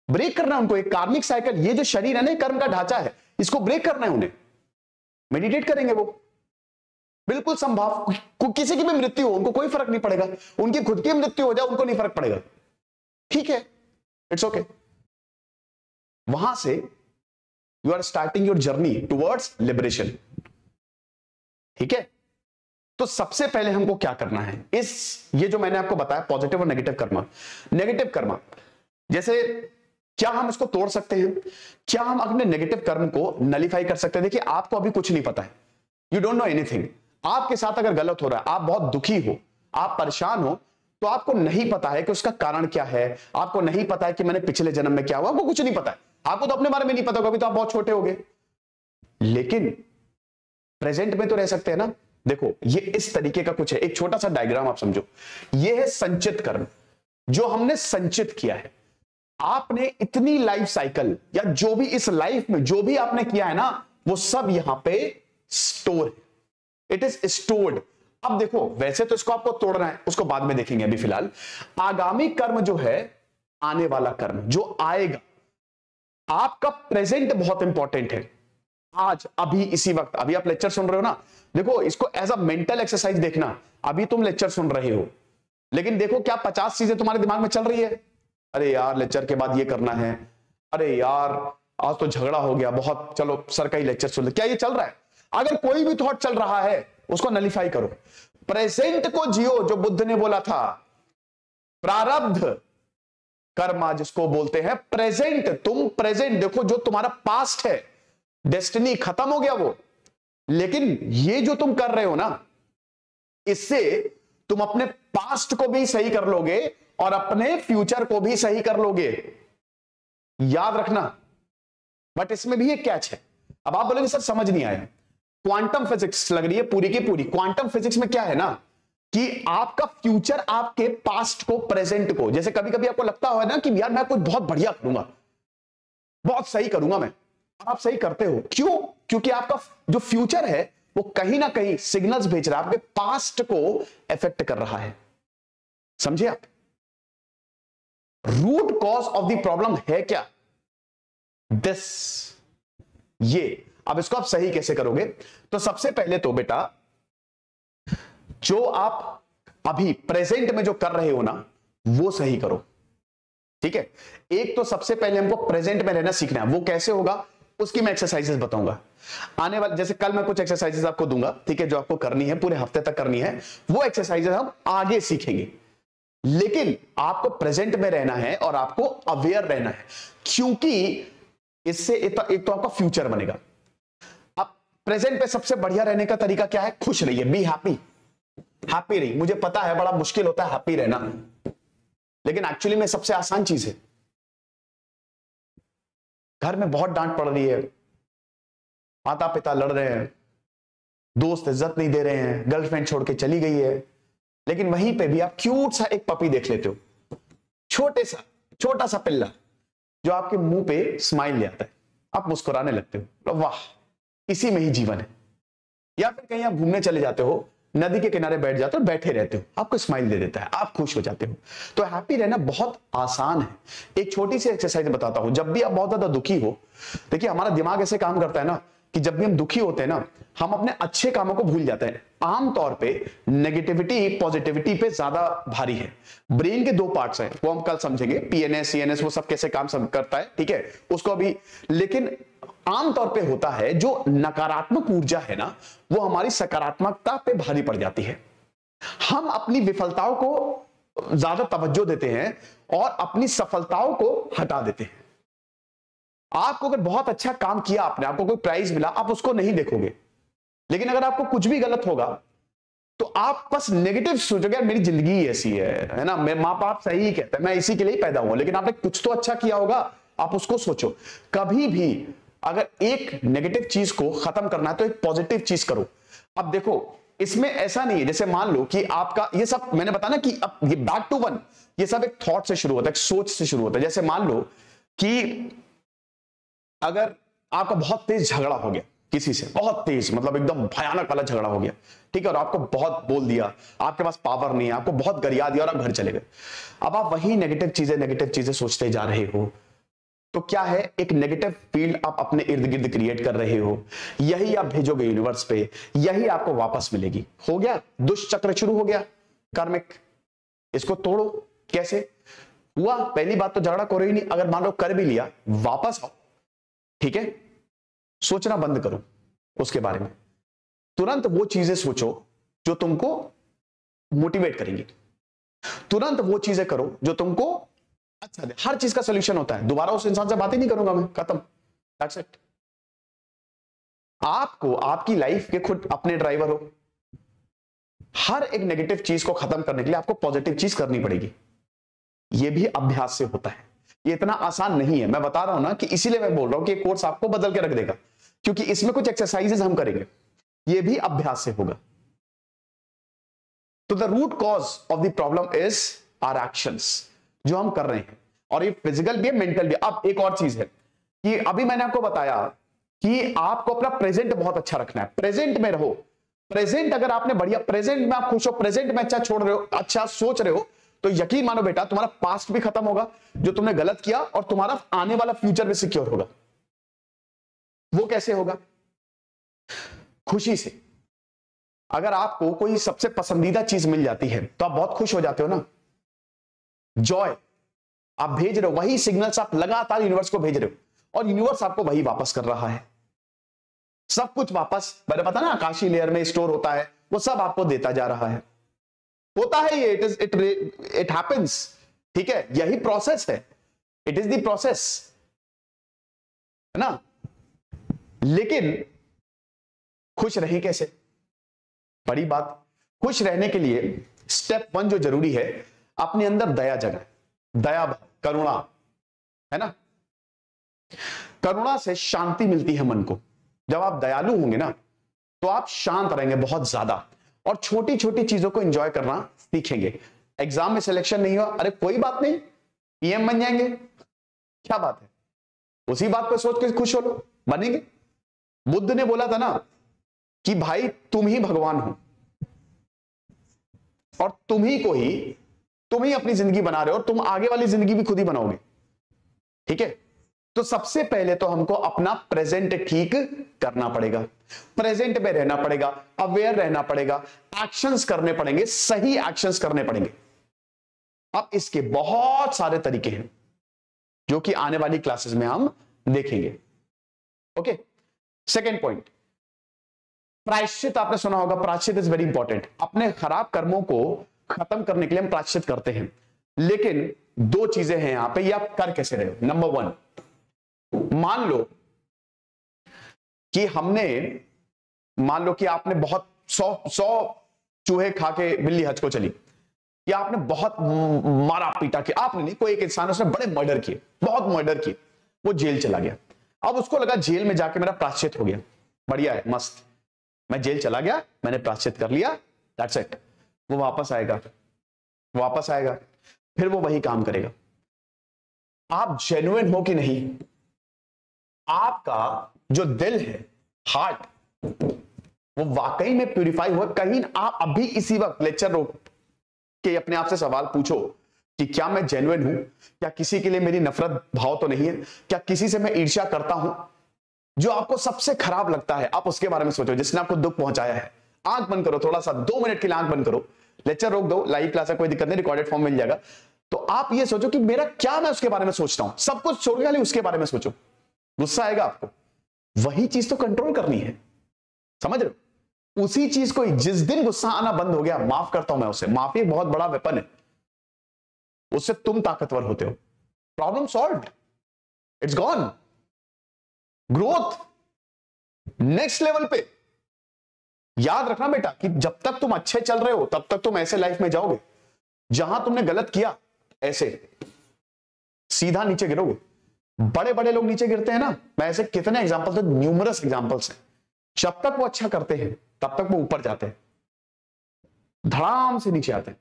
Speaker 1: ब्रेक करना उनको, एक कार्मिक साइकिल। ये जो शरीर है ना, कर्म का ढांचा है, इसको ब्रेक करना है उन्हें। मेडिटेट करेंगे वो, बिल्कुल संभाव। किसी की भी मृत्यु हो उनको कोई फर्क नहीं पड़ेगा, उनकी खुद की मृत्यु हो जाए उनको नहीं फर्क पड़ेगा, ठीक है, इट्स ओके। वहां से you are starting your journey towards liberation, ठीक है। तो सबसे पहले हमको क्या करना है, ये जो मैंने आपको बताया पॉजिटिव और नेगेटिव कर्मा। नेगेटिव कर्मा जैसे क्या हम इसको तोड़ सकते हैं? क्या हम अपने नेगेटिव कर्म को नलीफाई कर सकते हैं? देखिए आपको अभी कुछ नहीं पता है, यू डोंट नो एनीथिंग। आपके साथ अगर गलत हो रहा है, आप बहुत दुखी हो, आप परेशान हो, तो आपको नहीं पता है कि उसका कारण क्या है, आपको नहीं पता है कि मैंने पिछले जन्म में क्या हुआ, आपको कुछ नहीं पता है। आपको तो अपने बारे में नहीं पता होगा, अभी तो आप बहुत छोटे हो गए। लेकिन प्रेजेंट में तो रह सकते हैं ना। देखो ये इस तरीके का कुछ है, एक छोटा सा डायग्राम आप समझो। ये है संचित कर्म, जो हमने संचित किया है। आपने इतनी लाइफ साइकिल या जो भी इस लाइफ में जो भी आपने किया है ना, वो सब यहां पे स्टोर है, इट इज स्टोर्ड। अब देखो वैसे तो इसको आपको तोड़ना है, उसको बाद में देखेंगे। अभी फिलहाल आगामी कर्म जो है, आने वाला कर्म जो आएगा, आपका प्रेजेंट बहुत इंपॉर्टेंट है। आज अभी इसी वक्त, अभी आप लेक्चर सुन रहे हो ना, देखो इसको एज अ मेंटल एक्सरसाइज देखना। अभी तुम लेक्चर सुन रहे हो, लेकिन देखो क्या 50 चीजें तुम्हारे दिमाग में चल रही है। अरे यार लेक्चर के बाद ये करना है, अरे यार आज तो झगड़ा हो गया बहुत, चलो सर का ही लेक्चर सुन ले। क्या ये चल रहा है? अगर कोई भी थॉट चल रहा है उसको नलिफाई करो, प्रेजेंट को जियो। जो बुद्ध ने बोला था, प्रारब्ध कर्मा जिसको बोलते हैं प्रेजेंट। तुम प्रेजेंट देखो, जो तुम्हारा पास्ट है, डेस्टिनी खत्म हो गया वो, लेकिन ये जो तुम कर रहे हो ना, इससे तुम अपने पास्ट को भी सही कर लोगे और अपने फ्यूचर को भी सही कर लोगे, याद रखना। बट इसमें भी एक कैच है। अब आप बोलेंगे सर समझ नहीं आया, क्वांटम फिजिक्स लग रही है पूरी की पूरी। क्वांटम फिजिक्स में क्या है ना कि आपका फ्यूचर आपके पास्ट को, प्रेजेंट को, जैसे कभी कभी आपको लगता हो ना कि यार मैं कुछ बहुत बढ़िया करूंगा, बहुत सही करूंगा मैं, आप सही करते हो। क्यों? क्योंकि आपका जो फ्यूचर है वो कहीं ना कहीं सिग्नल्स भेज रहा है, आपके पास्ट को इफेक्ट कर रहा है। समझे आप? Root cause of the problem है क्या? दिस, ये। अब इसको आप सही कैसे करोगे? तो सबसे पहले तो बेटा, जो आप अभी प्रेजेंट में जो कर रहे हो ना, वो सही करो। ठीक है? एक तो सबसे पहले हमको प्रेजेंट में रहना सीखना है। वो कैसे होगा उसकी मैं एक्सरसाइजेस बताऊंगा आने वाले, जैसे कल मैं कुछ एक्सरसाइजेस आपको दूंगा, ठीक है, जो आपको करनी है, पूरे हफ्ते तक करनी है। वो एक्सरसाइजेस हम आगे सीखेंगे, लेकिन आपको प्रेजेंट में रहना है और आपको अवेयर रहना है, क्योंकि इससे एक तो आपका फ्यूचर बनेगा। अब प्रेजेंट पे सबसे बढ़िया रहने का तरीका क्या है? खुश रहिए, बी हैप्पी। हैप्पी रहिए। मुझे पता है बड़ा मुश्किल होता है हैप्पी रहना, लेकिन एक्चुअली में सबसे आसान चीज है। घर में बहुत डांट पड़ रही है, माता पिता लड़ रहे हैं, दोस्त इज्जत नहीं दे रहे हैं, गर्लफ्रेंड छोड़ के चली गई है, लेकिन वहीं पे भी आप क्यूट सा एक पपी देख लेते हो, छोटा सा पिल्ला, जो आपके मुंह पे स्माइल ले आता है, आप मुस्कुराने लगते हो, वाह इसी में ही जीवन है। या फिर कहीं आप घूमने चले जाते हो, नदी के किनारे बैठ जाते हो, बैठे रहते हो, आपको स्माइल दे देता है, आप खुश हो जाते हो। तो हैप्पी रहना बहुत आसान है। एक छोटी सी एक्सरसाइज बताता हूं। जब भी आप बहुत ज्यादा दुखी हो, देखिए हमारा दिमाग ऐसे काम करता है ना कि जब भी हम दुखी होते हैं ना, हम अपने अच्छे कामों को भूल जाते हैं। आमतौर पे नेगेटिविटी पॉजिटिविटी पे ज्यादा भारी है। ब्रेन के दो पार्ट्स हैं, वो हम कल समझेंगे, पीएनएस सीएनएस, वो सब कैसे काम सब करता है, ठीक है, उसको अभी। लेकिन आमतौर पे होता है जो नकारात्मक ऊर्जा है ना, वो हमारी सकारात्मकता पे भारी पड़ जाती है। हम अपनी विफलताओं को ज्यादा तवज्जो देते हैं और अपनी सफलताओं को हटा देते हैं। आपको अगर बहुत अच्छा काम किया आपने, आपको कोई प्राइज मिला, आप उसको नहीं देखोगे। लेकिन अगर आपको कुछ भी गलत होगा तो आप बस नेगेटिव सोचोगे, यार मेरी जिंदगी ऐसी है ना, मेरे माँ बाप सही ही कहते हैं, मैं इसी के लिए ही पैदा हुआ। लेकिन आपने कुछ तो अच्छा किया होगा, आप उसको सोचो। कभी भी अगर एक नेगेटिव चीज को खत्म करना है तो एक पॉजिटिव चीज करो। अब देखो इसमें ऐसा नहीं है, जैसे मान लो कि आपका ये सब मैंने बताया ना कि अब ये बैक टू वन, ये सब एक थॉट से शुरू होता है, एक सोच से शुरू होता है। जैसे मान लो कि अगर आपका बहुत तेज झगड़ा हो गया किसी से, बहुत तेज, मतलब एकदम भयानक वाला झगड़ा हो गया, ठीक है, और आपको बहुत बोल दिया, आपके पास पावर नहीं है, आपको बहुत गरिया दिया और आप घर चले गए। अब आप वही नेगेटिव चीजें सोचते जा रहे हो, तो क्या है, एक नेगेटिव फील्ड आप अपने इर्द गिर्द क्रिएट कर रहे हो। यही आप भेजोगे यूनिवर्स पे, यही आपको वापस मिलेगी। हो गया, दुष्चक्र शुरू हो गया कार्मिक। इसको तोड़ो। कैसे हुआ? पहली बात तो झगड़ा करो ही नहीं। अगर मान लो कर भी लिया, वापस आओ, ठीक है, सोचना बंद करो उसके बारे में। तुरंत वो चीजें सोचो जो तुमको मोटिवेट करेंगी। तुरंत वो चीजें करो जो तुमको अच्छा दे। हर चीज का सोल्यूशन होता है। दोबारा उस इंसान से बात ही नहीं करूंगा मैं, खत्म, दैट्स इट। आपको आपकी लाइफ के खुद अपने ड्राइवर हो। हर एक नेगेटिव चीज को खत्म करने के लिए आपको पॉजिटिव चीज करनी पड़ेगी। यह भी अभ्यास से होता है। ये इतना आसान नहीं है, मैं बता रहा हूं ना, कि इसीलिए मैं बोल रहा हूं कि कोर्स आपको बदल के रख देगा, क्योंकि इसमें कुछ एक्सरसाइजेस हम करेंगे, ये भी अभ्यास से होगा। तो the root cause of the problem is our actions, जो हम कर रहे हैं, और ये फिजिकल भी है, मेंटल भी। अब एक और चीज है कि अभी मैंने आपको बताया कि आपको अपना प्रेजेंट बहुत अच्छा रखना है, प्रेजेंट में रहो। प्रेजेंट अगर आपने बढ़िया, प्रेजेंट में आप खुश हो, प्रेजेंट में अच्छा छोड़ रहे हो, अच्छा सोच रहे हो, तो यकीन मानो बेटा तुम्हारा पास्ट भी खत्म होगा जो तुमने गलत किया, और तुम्हारा आने वाला फ्यूचर भी सिक्योर होगा। वो कैसे होगा? खुशी से। अगर आपको कोई सबसे पसंदीदा चीज मिल जाती है तो आप बहुत खुश हो जाते हो ना, जॉय आप भेज रहे हो, वही सिग्नल्स आप लगातार यूनिवर्स को भेज रहे हो, और यूनिवर्स आपको वही वापस कर रहा है। सब कुछ वापस, मैंने पता ना आकाशीय लेयर में स्टोर होता है, वो सब आपको देता जा रहा है। होता है ये, इट हैपेंस, ठीक है, यही प्रोसेस है, इट इज द प्रोसेस, है ना। लेकिन खुश रहें कैसे? बड़ी बात। खुश रहने के लिए स्टेप 1 जो जरूरी है, अपने अंदर दया जगाएं, दया, करुणा, है ना। करुणा से शांति मिलती है मन को। जब आप दयालु होंगे ना तो आप शांत रहेंगे बहुत ज्यादा, और छोटी छोटी चीजों को एंजॉय करना सीखेंगे। एग्जाम में सिलेक्शन नहीं हुआ, अरे कोई बात नहीं, पीएम बन जाएंगे, क्या बात है, उसी बात पे सोच के खुश हो लो, बनेंगे। बुद्ध ने बोला था ना कि भाई तुम ही भगवान हो, और तुम ही अपनी जिंदगी बना रहे हो, और तुम आगे वाली जिंदगी भी खुद ही बनाओगे, ठीक है। तो सबसे पहले तो हमको अपना प्रेजेंट ठीक करना पड़ेगा, प्रेजेंट में रहना पड़ेगा, अवेयर रहना पड़ेगा, एक्शंस करने पड़ेंगे, सही एक्शंस करने पड़ेंगे। अब इसके बहुत सारे तरीके हैं जो कि आने वाली क्लासेस में हम देखेंगे। ओके, सेकेंड पॉइंट, प्रायश्चित। आपने सुना होगा, प्रायश्चित इज वेरी इंपॉर्टेंट। अपने खराब कर्मों को खत्म करने के लिए हम प्रायश्चित करते हैं, लेकिन 2 चीजें हैं यहां पे, ये आप कर कैसे रहे हो। नंबर 1, मान लो कि आपने बहुत 100 चूहे खा के बिल्ली हज को चली, या आपने बहुत मारा पीटा के, आपने नहीं, कोई एक इंसान उसने बड़े मर्डर किए, बहुत मर्डर किए, वो जेल चला गया। अब उसको लगा जेल में जाके मेरा प्रायश्चित हो गया, बढ़िया है, मस्त, मैं जेल चला गया, मैंने प्रायश्चित कर लिया, दैट्स इट। वो वापस आएगा, फिर वो वही काम करेगा। आप जेन्युइन हो कि नहीं? आपका जो दिल है, हार्ट, वो वाकई में प्यूरिफाई हुआ? कहीं आप अभी इसी वक्त लेक्चर रोक के अपने आप से सवाल पूछो कि क्या मैं जेन्युइन हूं? क्या किसी के लिए मेरी नफरत भाव तो नहीं है? क्या किसी से मैं ईर्ष्या करता हूं? जो आपको सबसे खराब लगता है, आप उसके बारे में सोचो, जिसने आपको दुख पहुंचाया है। आंख बंद करो, थोड़ा सा 2 मिनट के लिए आंख बंद करो, लेक्चर रोक दो, लाइव क्लास है, कोई दिक्कत नहीं, रिकॉर्डेड फॉर्म मिल जाएगा। तो आप ये सोचो कि मेरा क्या, मैं उसके बारे में सोचता हूं, सब कुछ छोड़ के खाली उसके बारे में सोचो। गुस्सा आएगा आपको, वही चीज तो कंट्रोल करनी है, समझ रहे हो? उसी चीज को, जिस दिन गुस्सा आना बंद हो गया, माफ करता हूं मैं उसे, माफी एक बहुत बड़ा वेपन है, उससे तुम ताकतवर होते हो। Problem solved, it's gone. Growth next level पे। याद रखना बेटा कि जब तक तुम अच्छे चल रहे हो तब तक तुम ऐसे लाइफ में जाओगे, जहां तुमने गलत किया ऐसे सीधा नीचे गिरोगे। बड़े बड़े लोग नीचे गिरते हैं ना, मैं ऐसे कितने एग्जांपल्स हैं, न्यूमरस एग्जांपल्स हैं। जब तक वो अच्छा करते हैं तब तक वो ऊपर जाते हैं, धड़ाम से नीचे आते हैं।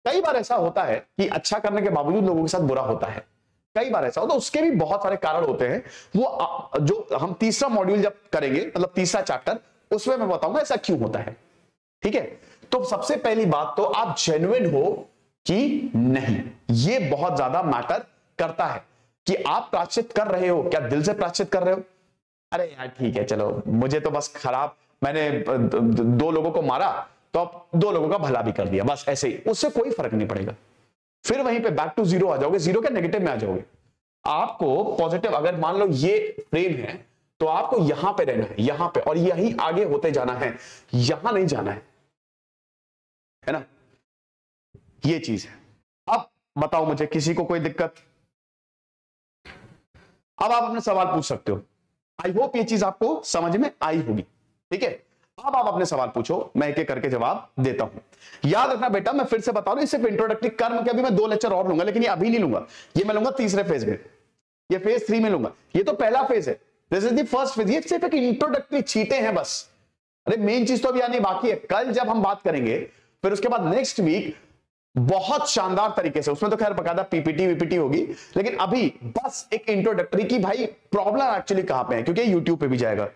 Speaker 1: कई बार ऐसा होता है कि अच्छा करने के बावजूद लोगों के साथ बुरा होता है, कई बार ऐसा होता है, उसके भी बहुत सारे कारण होते हैं। वो जो हम तीसरा मॉड्यूल जब करेंगे, मतलब तीसरा चैप्टर, उसमें मैं बताऊंगा ऐसा क्यों होता है, ठीक है। तो सबसे पहली बात तो आप जेन्युइन हो कि नहीं, ये बहुत ज्यादा मैटर करता है कि आप प्रायश्चित कर रहे हो, क्या दिल से प्रायश्चित कर रहे हो? अरे यार ठीक है, चलो मुझे तो बस खराब, मैंने 2 लोगों को मारा तो अब 2 लोगों का भला भी कर दिया, बस ऐसे ही, उससे कोई फर्क नहीं पड़ेगा। फिर वहीं पे बैक टू जीरो आ जाओगे, जीरो के नेगेटिव में आ जाओगे। आपको पॉजिटिव, अगर मान लो ये फ्रेम है तो आपको यहां पे रहना है, यहां पे, और यही आगे होते जाना है, यहां नहीं जाना है ना, ये चीज है। अब बताओ मुझे, किसी को कोई दिक्कत? अब आप अपने सवाल पूछ सकते हो। आई होप ये चीज आपको समझ में आई होगी, ठीक है। अब आप अपने सवाल पूछो, मैं एक एक करके जवाब देता हूं। याद रखना बेटा, मैं फिर से बता रहा हूं, सिर्फ इंट्रोडक्टरी कर्म के अभी मैं 2 लेक्चर और लूंगा, लेकिन ये अभी नहीं लूंगा, ये मैं लूंगा तीसरे फेज में, ये फेज 3 में लूंगा। ये तो पहला फेज है, this is the first phase, ये सिर्फ एक इंट्रोडक्टरी छींटे हैं बस। अरे मेन चीज तो अभी आनी बाकी है। कल जब हम बात करेंगे फिर उसके बाद नेक्स्ट वीक बहुत शानदार तरीके से, उसमें तो खैर बकायदा पीपीटी वीपीटी होगी, लेकिन अभी बस एक इंट्रोडक्टरी की भाई प्रॉब्लम एक्चुअली कहां पे है, क्योंकि यूट्यूब पे भी जाएगा।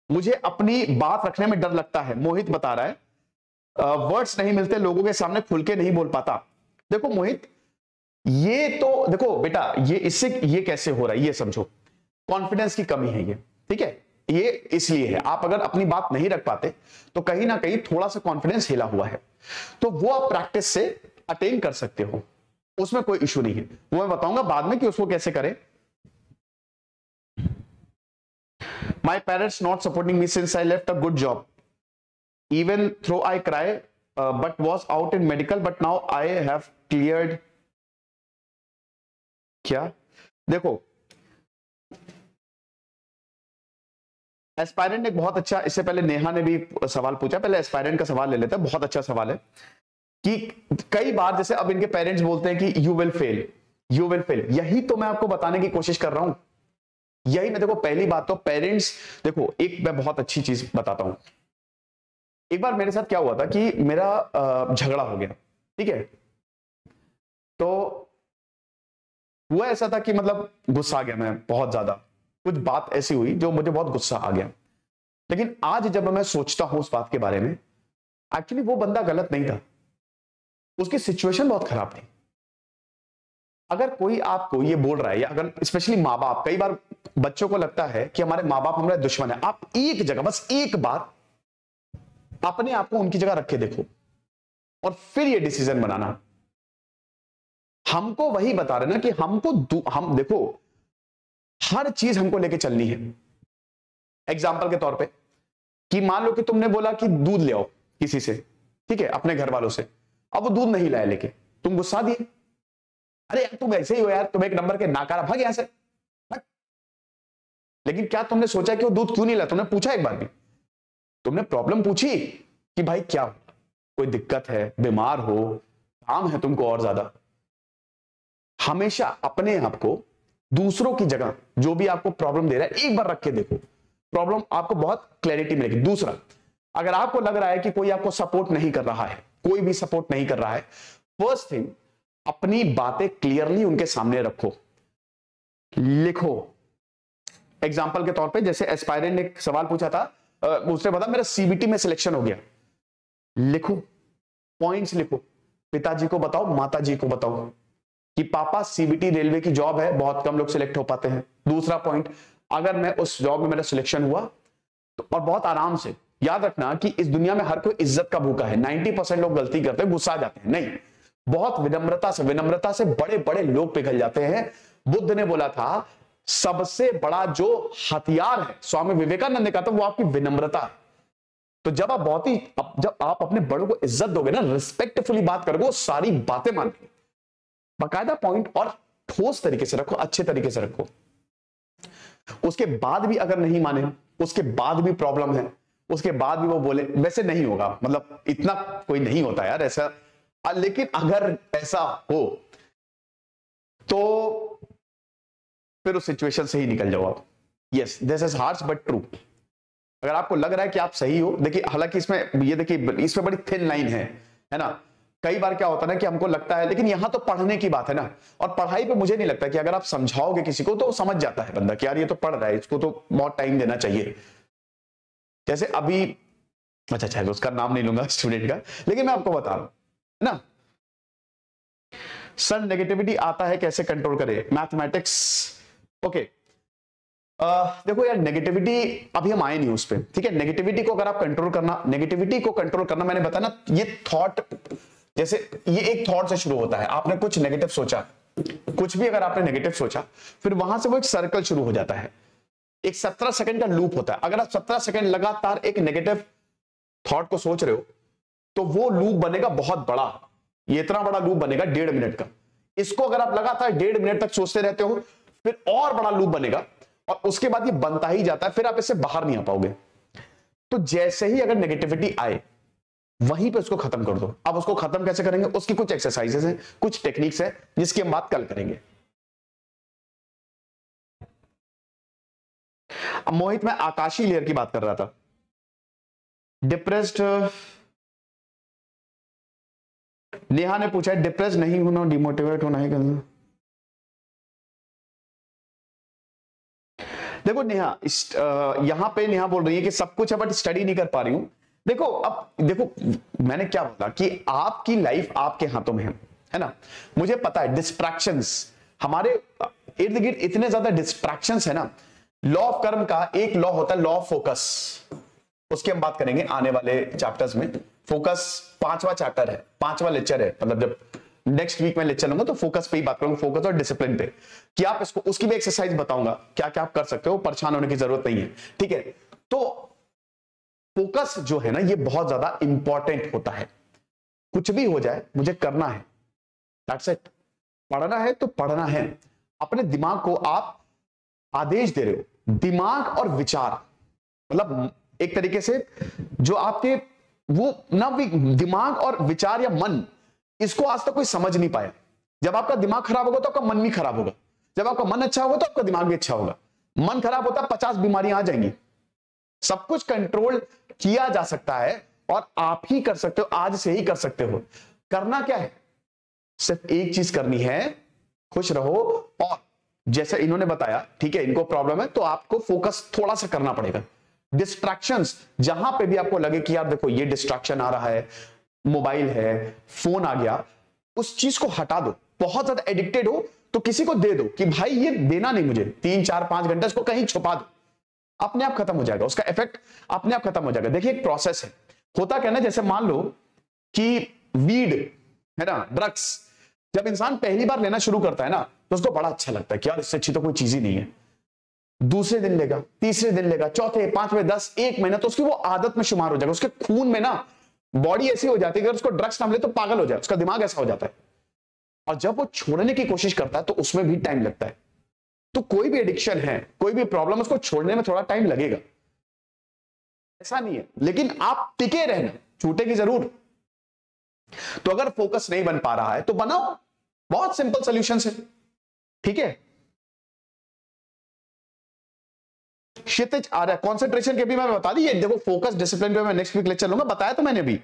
Speaker 1: मुझे अपनी बात रखने में डर लगता है, मोहित बता रहा है, वर्ड्स नहीं मिलते, लोगों के सामने खुल के नहीं बोल पाता। देखो मोहित, ये तो देखो बेटा, ये कैसे हो रहा है ये समझो, कॉन्फिडेंस की कमी है ये, ठीक है, ये इसलिए है। आप अगर अपनी बात नहीं रख पाते तो कहीं ना कहीं थोड़ा सा कॉन्फिडेंस हिला हुआ है, तो वो आप प्रैक्टिस से अटेन कर सकते हो, उसमें कोई इशू नहीं है। वो मैं बताऊंगा बाद में कि उसको कैसे करें। My parents not supporting me since I left a good job, even though I cry but was out in medical, but now I have cleared. क्या देखो, एस्पायरेंट एक बहुत अच्छा, इससे पहले नेहा ने भी सवाल पूछा, पहले एस्पायरेंट का सवाल ले लेते हैं, बहुत अच्छा सवाल है कि कई बार जैसे अब इनके पेरेंट्स बोलते हैं कि you will fail, you will fail, यही तो मैं आपको बताने की कोशिश कर रहा हूं, यही मैं। देखो पहली बात तो पेरेंट्स, देखो एक मैं बहुत अच्छी चीज बताता हूं। एक बार मेरे साथ क्या हुआ था कि मेरा झगड़ा हो गया, ठीक है, तो हुआ ऐसा था कि मतलब गुस्सा आ गया मैं बहुत ज्यादा, कुछ बात ऐसी हुई जो मुझे बहुत गुस्सा आ गया। लेकिन आज जब मैं सोचता हूं उस बात के बारे में, एक्चुअली वो बंदा गलत नहीं था, उसकी सिचुएशन बहुत खराब थी। अगर कोई आपको ये बोल रहा है, या अगर स्पेशली माँ बाप, कई बार बच्चों को लगता है कि हमारे माँ बाप हमारे दुश्मन है। आप एक जगह, बस एक बार अपने आप को उनकी जगह रख के देखो और फिर ये डिसीजन बनाना। हमको वही बता रहे ना कि हम देखो, हर चीज हमको लेके चलनी है। एग्जाम्पल के तौर पे कि मान लो कि तुमने बोला कि दूध ले आओ किसी से, ठीक है, अपने घर वालों से, अब वो दूध नहीं लाया लेके, तुम गुस्सा दिए, अरे यार तुम ऐसे ही हो यार, तुम एक नंबर के नाकारा, भाग यहां से भाग। लेकिन क्या तुमने सोचा कि वो दूध क्यों नहीं लाया? तुमने पूछा एक बार भी? तुमने प्रॉब्लम पूछी कि भाई क्या हो, कोई दिक्कत है, बीमार हो, काम है तुमको और ज्यादा? हमेशा अपने आप को दूसरों की जगह, जो भी आपको प्रॉब्लम दे रहा है, एक बार रख के देखो, प्रॉब्लम आपको बहुत क्लैरिटी मिलेगी। दूसरा, अगर आपको लग रहा है कि कोई आपको सपोर्ट नहीं कर रहा है, कोई भी सपोर्ट नहीं कर रहा है, फर्स्ट थिंग, अपनी बातें क्लियरली उनके सामने रखो, लिखो। एग्जाम्पल के तौर पे जैसे एस्पायरेंट ने एक सवाल पूछा था, उसने बताया मेरा सीबीटी में सिलेक्शन हो गया, लिखो, पॉइंट्स लिखो, पिताजी को बताओ, माताजी को बताओ कि पापा सीबीटी रेलवे की जॉब है, बहुत कम लोग सिलेक्ट हो पाते हैं। दूसरा पॉइंट, अगर मैं उस जॉब में मेरा सिलेक्शन हुआ तो, और बहुत आराम से, याद रखना कि इस दुनिया में हर कोई इज्जत का भूखा है। 90% लोग गलती करते हैं, गुस्सा आ जाते हैं, नहीं, बहुत विनम्रता से बड़े बड़े लोग पिघल जाते हैं। बुद्ध ने बोला था सबसे बड़ा जो हथियार है, स्वामी विवेकानंद ने कहा था, वो आपकी विनम्रता है। तो जब आप अपने बड़ों को इज्जत दोगे ना, रिस्पेक्टफुली बात करोगे, वो सारी बातें मानेंगे। बाकायदा पॉइंट और ठोस तरीके से रखो, अच्छे तरीके से रखो। उसके बाद भी अगर नहीं माने, उसके बाद भी प्रॉब्लम है, उसके बाद भी वो बोले, वैसे नहीं होगा, मतलब इतना कोई नहीं होता यार ऐसा, लेकिन अगर ऐसा हो तो फिर उस सिचुएशन से ही निकल जाओ आप। Yes, this is harsh but true. अगर आपको लग रहा है कि आप सही हो, देखिए, हालांकि इसमें ये देखिए, इसमें बड़ी थिन लाइन है ना। कई बार क्या होता है ना कि हमको लगता है, लेकिन यहां तो पढ़ने की बात है ना, और पढ़ाई पे मुझे नहीं लगता कि अगर आप समझाओगे किसी को तो समझ जाता है बंदा कि यार ये तो पढ़ रहा है, इसको तो बहुत टाइम देना चाहिए। जैसे अभी, अच्छा उसका नाम नहीं लूंगा स्टूडेंट का, लेकिन मैं आपको बता रहा हूं ना, सर नेगेटिविटी आता है कैसे कंट्रोल करें, मैथमेटिक्स। ओके, देखो यार, नेगेटिविटी अभी हम आए नहीं उस पर, ठीक है। नेगेटिविटी को अगर आप कंट्रोल करना, मैंने बताया ना, ये थॉट, जैसे ये एक थॉट से शुरू होता है। आपने कुछ नेगेटिव सोचा, कुछ भी अगर आपने नेगेटिव सोचा, फिर वहां से वो एक सर्कल शुरू हो जाता है, एक 17 सेकंड का लूप होता है। अगर आप 17 सेकंड लगातार एक नेगेटिव थॉट को सोच रहे हो, तो वो लूप बनेगा बहुत बड़ा, ये इतना बड़ा लूप बनेगा 1.5 मिनट का। इसको अगर आप लगातार 1.5 मिनट तक सोचते रहते हो, फिर और बड़ा लूप बनेगा, और उसके बाद ये बनता ही जाता है, फिर आप इससे बाहर नहीं आ पाओगे। तो जैसे ही अगर नेगेटिविटी आए, वहीं पे उसको खत्म कर दो। अब उसको खत्म कैसे करेंगे, उसकी कुछ एक्सरसाइजेस हैं, कुछ टेक्निक्स हैं, जिसकी हम बात कल करेंगे। अब मोहित, मैं आकाशीय लेयर की बात कर रहा था। डिप्रेस्ड नेहा ने पूछा है डिप्रेस नहीं होना, डिमोटिवेट होना है करना। देखो नेहा, यहां पे नेहा बोल रही है कि सब कुछ है बट स्टडी नहीं कर पा रही हूं। देखो अब देखो, मैंने क्या बोला कि आपकी लाइफ आपके हाथों में है ना। मुझे पता है डिस्ट्रैक्शंस हमारे इर्द गिर्द इतने ज्यादा डिस्ट्रैक्शंस है ना। लॉ ऑफ कर्म का एक लॉ होता है लॉ ऑफ फोकस, उसकी हम बात करेंगे आने वाले चैप्टर्स में। फोकस 5वां चैप्टर है, 5वां लेक्चर है, मतलब जब नेक्स्ट वीक में लेक्चर लूंगा तो फोकस पे ही बात करूंगा, फोकस और डिसिप्लिन पे, कि आप इसको, उसकी भी एक्सरसाइज बताऊंगा क्या क्या आप कर सकते हो, परेशान होने की जरूरत नहीं है, ठीक है। तो फोकस जो है ना ये बहुत ज्यादा इंपॉर्टेंट होता है। कुछ भी हो जाए मुझे करना है, दैट्स इट। पढ़ना है तो पढ़ना है। अपने दिमाग को आप आदेश दे रहे हो, दिमाग और विचार, मतलब एक तरीके से जो आपके वो ना भी दिमाग और विचार या मन, इसको आज तक कोई समझ नहीं पाया। जब आपका दिमाग खराब होगा तो आपका मन भी खराब होगा, जब आपका मन अच्छा होगा तो आपका दिमाग भी अच्छा होगा। मन खराब होता है 50 बीमारियां आ जाएंगी। सब कुछ कंट्रोल किया जा सकता है और आप ही कर सकते हो, आज से ही कर सकते हो। करना क्या है, सिर्फ एक चीज करनी है, खुश रहो। और जैसे इन्होंने बताया, ठीक है, इनको प्रॉब्लम है तो आपको फोकस थोड़ा सा करना पड़ेगा। डिस्ट्रैक्शंस जहां पे भी आपको लगे कि यार देखो ये डिस्ट्रैक्शन आ रहा है, मोबाइल है, फोन आ गया, उस चीज को हटा दो। बहुत ज्यादा एडिक्टेड हो तो किसी को दे दो कि भाई ये देना नहीं मुझे, 3 4 5 घंटे इसको कहीं छुपा दो, अपने आप खत्म हो जाएगा, उसका इफेक्ट अपने आप खत्म हो जाएगा। देखिए एक प्रोसेस है, होता क्या ना, जैसे मान लो कि वीड है ना, ड्रग्स, जब इंसान पहली बार लेना शुरू करता है ना तो उसको बड़ा अच्छा लगता है कि यार इससे अच्छी तो कोई चीज ही नहीं है। दूसरे दिन लेगा, तीसरे दिन लेगा, चौथे, पांचवें, 10, 1 महीना, तो उसकी वो आदत में शुमार हो जाएगा। उसके खून में ना बॉडी ऐसी हो जाती है कि अगर उसको ड्रग्स ना मिले तो पागल हो जाए, उसका दिमाग ऐसा हो जाता है। और जब वो छोड़ने की कोशिश करता है तो उसमें भी टाइम लगता है। तो कोई भी एडिक्शन है, कोई भी प्रॉब्लम, उसको छोड़ने में थोड़ा टाइम लगेगा, ऐसा नहीं है, लेकिन आप टिके रहना, छूटेगी जरूर। तो अगर फोकस नहीं बन पा रहा है तो बनाओ, बहुत सिंपल सॉल्यूशंस है, ठीक है। क्षितिज आ रहा है, कॉन्सेंट्रेशन के भी मैं बता दी, ये देखो फोकस डिसिप्लिन पे मैं नेक्स्ट वीक लेक्चर लूंगा, बताया तो मैंने भी।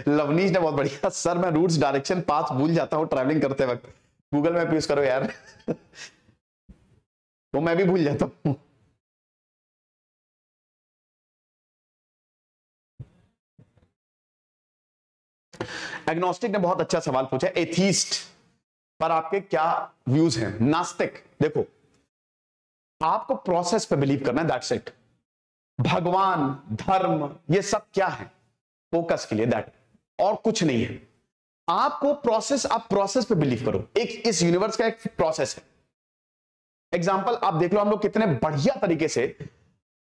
Speaker 1: लवनीश ने बहुत बढ़िया, सर मैं रूट्स डायरेक्शन पाथ भूल जाता हूं ट्रैवलिंग करते वक्त, गूगल मैप यूज करो यार। वो मैं भी भूल जाता हूं। एग्नोस्टिक ने बहुत अच्छा सवाल पूछा, एथीस्ट पर आपके क्या व्यूज हैं। नास्तिक, देखो आपको प्रोसेस पे बिलीव करना है, दैट्स इट। भगवान, धर्म, ये सब क्या है फोकस के लिए, दैट, और कुछ नहीं है। आपको प्रोसेस, आप प्रोसेस पे बिलीव करो। एक इस यूनिवर्स का एक प्रोसेस है। एग्जांपल आप देख लो, हम लोग कितने बढ़िया तरीके से